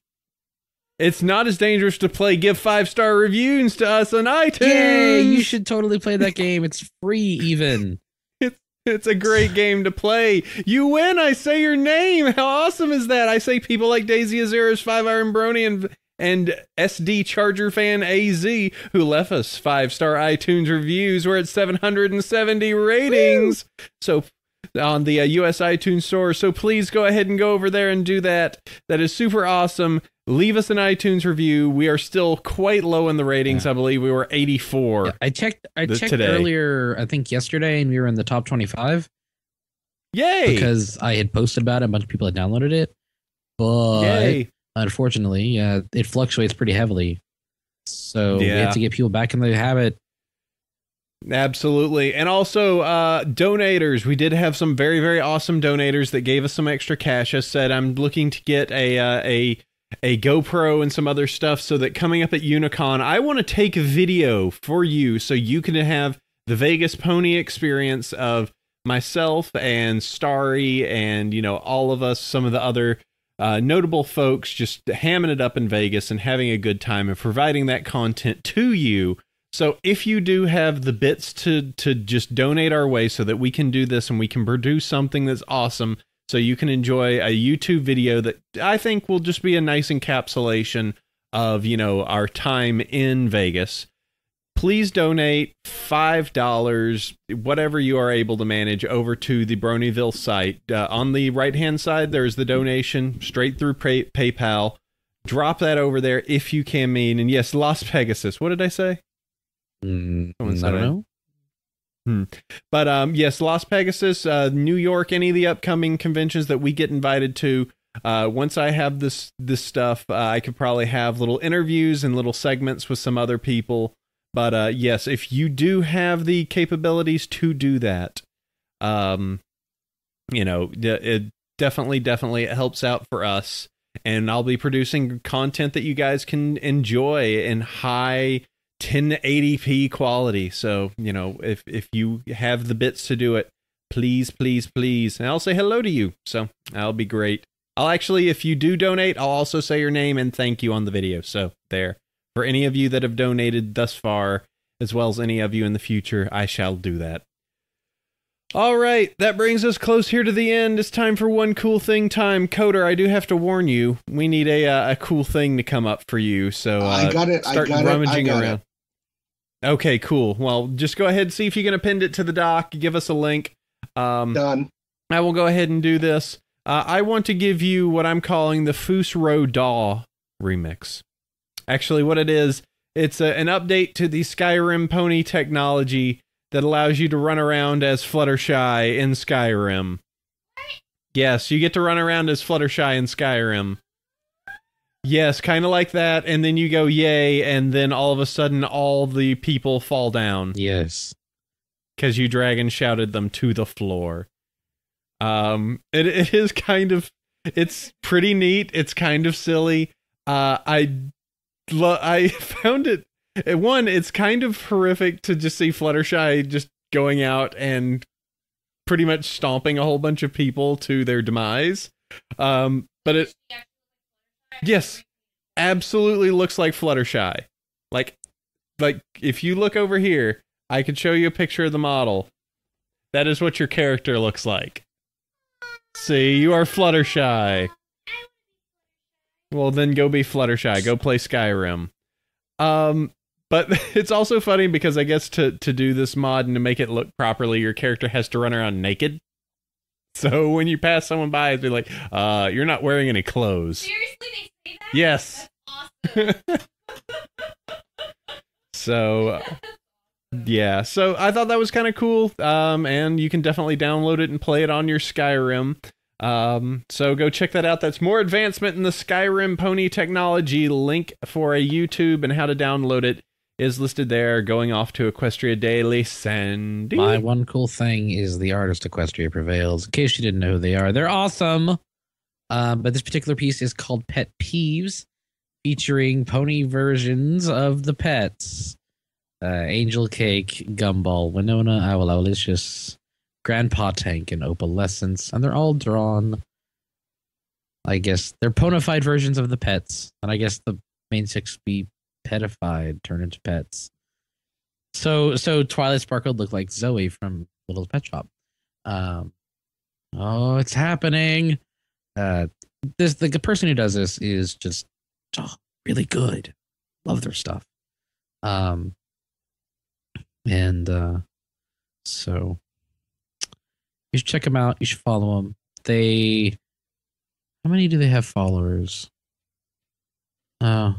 What? It's not as dangerous to play give 5-star reviews to us on iTunes. Yay, you should totally play that game. It's free even. It's a great game to play. You win, I say your name. How awesome is that? I say people like Daisy Azera's 5 Iron Brony and SD Charger Fan AZ, who left us 5-star iTunes reviews. We're at 770 ratings. Woo! So on the US iTunes store. So please go ahead and go over there and do that. That is super awesome. Leave us an iTunes review. We are still quite low in the ratings. Yeah. I believe we were 84. Yeah, I checked earlier, I think yesterday, and we were in the top 25. Yay! Because I had posted about it. A bunch of people had downloaded it. But yay. Unfortunately, it fluctuates pretty heavily. So we have to get people back in the habit. Absolutely. And also donators. We did have some very, very awesome donators that gave us some extra cash. I said I'm looking to get a GoPro and some other stuff so that coming up at Unicon, I want to take a video for you so you can have the Vegas pony experience of myself and Starry and, all of us, some of the other notable folks just hamming it up in Vegas and having a good time and providing that content to you. So if you do have the bits to just donate our way so that we can do this and we can produce something that's awesome so you can enjoy a YouTube video that I think will just be a nice encapsulation of, our time in Vegas, please donate $5, whatever you are able to manage, over to the Bronyville site. On the right-hand side, there's the donation straight through PayPal. Drop that over there if you can mean. And yes, Las Pegasus. What did I say? I don't know. But yes, Las Pegasus, New York, any of the upcoming conventions that we get invited to. Once I have this stuff, I could probably have little interviews and little segments with some other people. But yes, if you do have the capabilities to do that, it definitely helps out for us. And I'll be producing content that you guys can enjoy in high 1080p quality. So, if you have the bits to do it, please, please, please. And I'll say hello to you. So that'll be great. I'll actually, if you do donate, I'll also say your name and thank you on the video. So there. For any of you that have donated thus far, as well as any of you in the future, I shall do that. All right, that brings us close here to the end. It's time for one cool thing time. Coder, I do have to warn you, we need a cool thing to come up for you. So I got it. Start rummaging around. Okay, cool. Well, just go ahead and see if you can append it to the doc. Give us a link. Done. I will go ahead and do this. I want to give you what I'm calling the Foos Row Daw remix. Actually, what it is, it's an update to the Skyrim pony technology that allows you to run around as Fluttershy in Skyrim. Yes, you get to run around as Fluttershy in Skyrim. Yes, kind of like that, and then you go yay, and then all of a sudden all the people fall down. Yes. Because you dragon shouted them to the floor. It is kind of, it's pretty neat, it's kind of silly. I found it, it's kind of horrific to just see Fluttershy just going out and pretty much stomping a whole bunch of people to their demise. But it, yes, absolutely looks like Fluttershy. Like if you look over here, I could show you a picture of the model. That is what your character looks like. See, you are Fluttershy. Well, then go be Fluttershy. Go play Skyrim. But it's also funny because I guess to do this mod and to make it look properly, your character has to run around naked. So when you pass someone by, they're like, you're not wearing any clothes. Seriously, they say that? Yes. That's awesome. So, yeah. So I thought that was kind of cool. And you can definitely download it and play it on your Skyrim. So go check that out. That's more advancement in the Skyrim pony technology. Link for a YouTube and how to download it is listed there. Going off to Equestria Daily. Sandy. My one cool thing is the artist Equestria Prevails. In case you didn't know who they are, they're awesome. But this particular piece is called Pet Peeves, featuring pony versions of the pets. Angel Cake, Gumball, Winona, Owlicious, Grandpa Tank, and Opalescence, and they're all drawn. I guess they're ponified versions of the pets, and I guess the main six be petified, turn into pets. So Twilight Sparkle looked like Zoe from Little Pet Shop. Oh, it's happening. The person who does this is just really good. Love their stuff. So you should check them out. You should follow them. How many do they have followers? So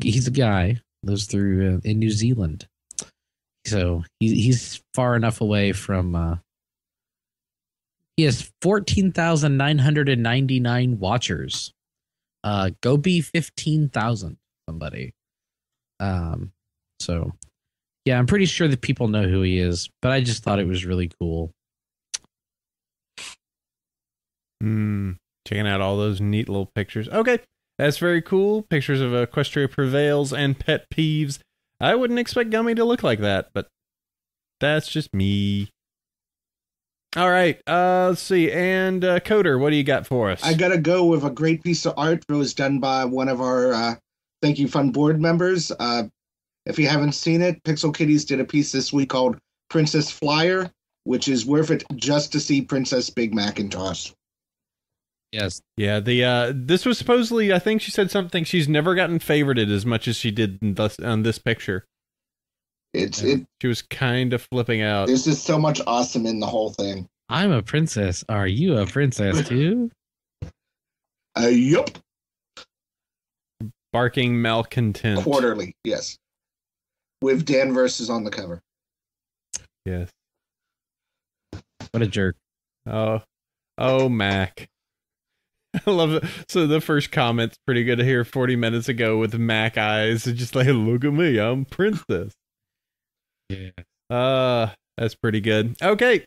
he's a guy, lives through in New Zealand. So he's far enough away from. He has 14,999 watchers. Go be 15,000. Somebody. So, yeah, I'm pretty sure that people know who he is, but I just thought it was really cool. Checking out all those neat little pictures. Okay, that's very cool. Pictures of Equestria Prevails and Pet Peeves. I wouldn't expect Gummy to look like that, but that's just me. All right, let's see. And Coder, what do you got for us? I gotta go with a great piece of art that was done by one of our Thank You Fund board members. If you haven't seen it, Pixel Kitties did a piece this week called Princess Flyer, which is worth it just to see Princess Big Macintosh. Yes. Yeah, this was supposedly, I think she said something, she's never gotten favorited as much as she did on this picture. She was kind of flipping out. There's just so much awesome in the whole thing. I'm a princess. Are you a princess too? Yup. Barking malcontent. Quarterly, yes. With Dan Versus on the cover. Yes. What a jerk. Oh, Mac. I love it. So the first comment's pretty good to hear 40 minutes ago with Mac eyes. It's just like, look at me, I'm Princess. Yeah. That's pretty good. Okay.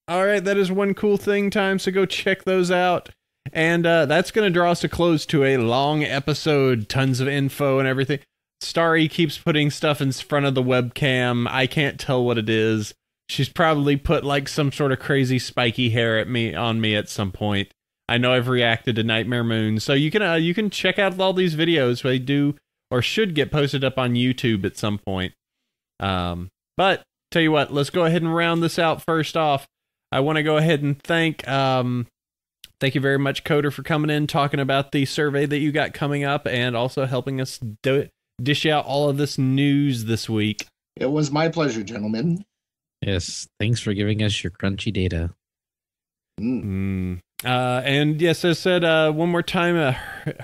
All right, that is one cool thing time, so go check those out. And that's going to draw us to close to a long episode, tons of info and everything. Starry keeps putting stuff in front of the webcam. I can't tell what it is. She's probably put like some sort of crazy spiky hair on me at some point. I know I've reacted to Nightmare Moon, so you can check out all these videos. They do or should get posted up on YouTube at some point. But tell you what, let's go ahead and round this out. First off, I want to go ahead and thank you very much, Coder, for coming in, talking about the survey that you got coming up, and also helping us dish out all of this news this week. It was my pleasure, gentlemen. Yes, thanks for giving us your crunchy data. And yes, as I said, one more time,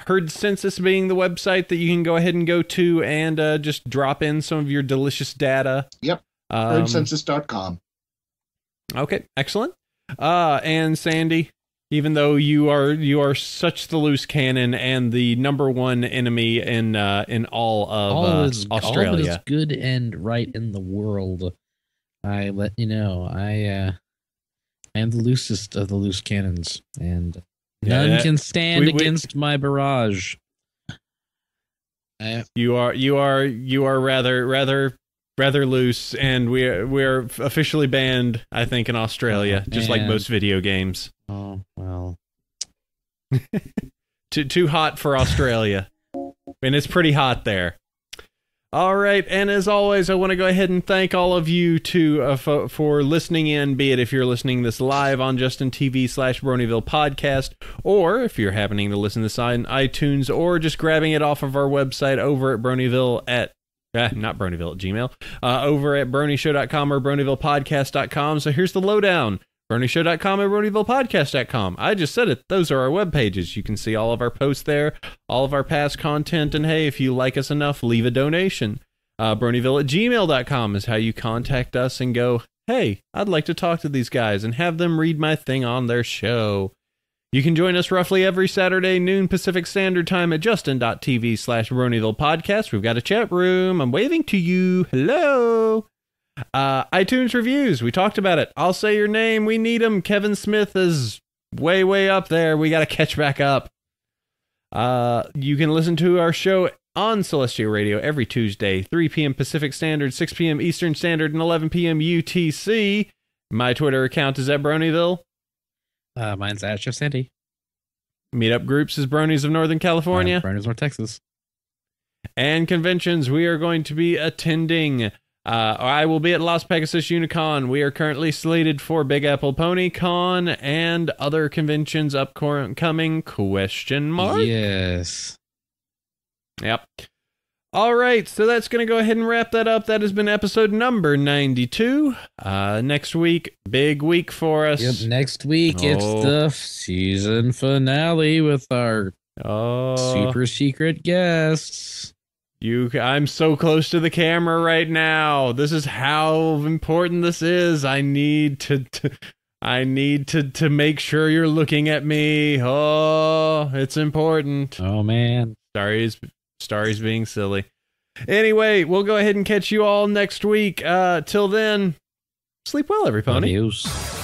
Herd Census being the website that you can go ahead and go to and just drop in some of your delicious data. Yep, herdcensus.com. Okay, excellent. And Sandy, even though you are such the loose cannon and the number one enemy in all of Australia, all that is good and right in the world, I let you know I am the loosest of the loose cannons, and none can stand against my barrage. You are rather loose, and we're officially banned, I think, in Australia, just like most video games. Oh well, too hot for Australia, and it's pretty hot there. All right, and as always, I want to go ahead and thank all of you for listening in, be it if you're listening this live on JustinTV/Bronyville podcast, or if you're happening to listen to this on iTunes, or just grabbing it off of our website over at Bronyville at not Bronyville at Gmail, over at BronyShow.com or BronyvillePodcast.com. So here's the lowdown. BronyShow.com and BronyvillePodcast.com. I just said it. Those are our web pages. You can see all of our posts there, all of our past content, and hey, if you like us enough, leave a donation. Bronyville at gmail.com is how you contact us and go, hey, I'd like to talk to these guys and have them read my thing on their show. You can join us roughly every Saturday, noon Pacific Standard Time at justin.tv/Bronyville Podcast. We've got a chat room. I'm waving to you. Hello. iTunes reviews. We talked about it. I'll say your name. We need them. Kevin Smith is way up there. We got to catch back up. You can listen to our show on Celestia Radio every Tuesday, 3 p.m. Pacific Standard, 6 p.m. Eastern Standard, and 11 p.m. UTC. My Twitter account is at Bronyville. Mine's at Chef Sandy. Meetup groups is Bronies of Northern California. Bronies North Texas. And conventions we are going to be attending. I will be at Las Pegasus Unicon. We are currently slated for Big Apple Pony Con and other conventions upcoming, question mark? Yes. Yep. All right, so that's going to go ahead and wrap that up. That has been episode number 92. Next week, big week for us. Yep, next week it's the season finale with our super secret guests. I'm so close to the camera right now. This is how important this is. I need to make sure you're looking at me. Oh, it's important. Oh man. Starry's being silly. Anyway, we'll go ahead and catch you all next week. Till then, sleep well, every pony. Adios.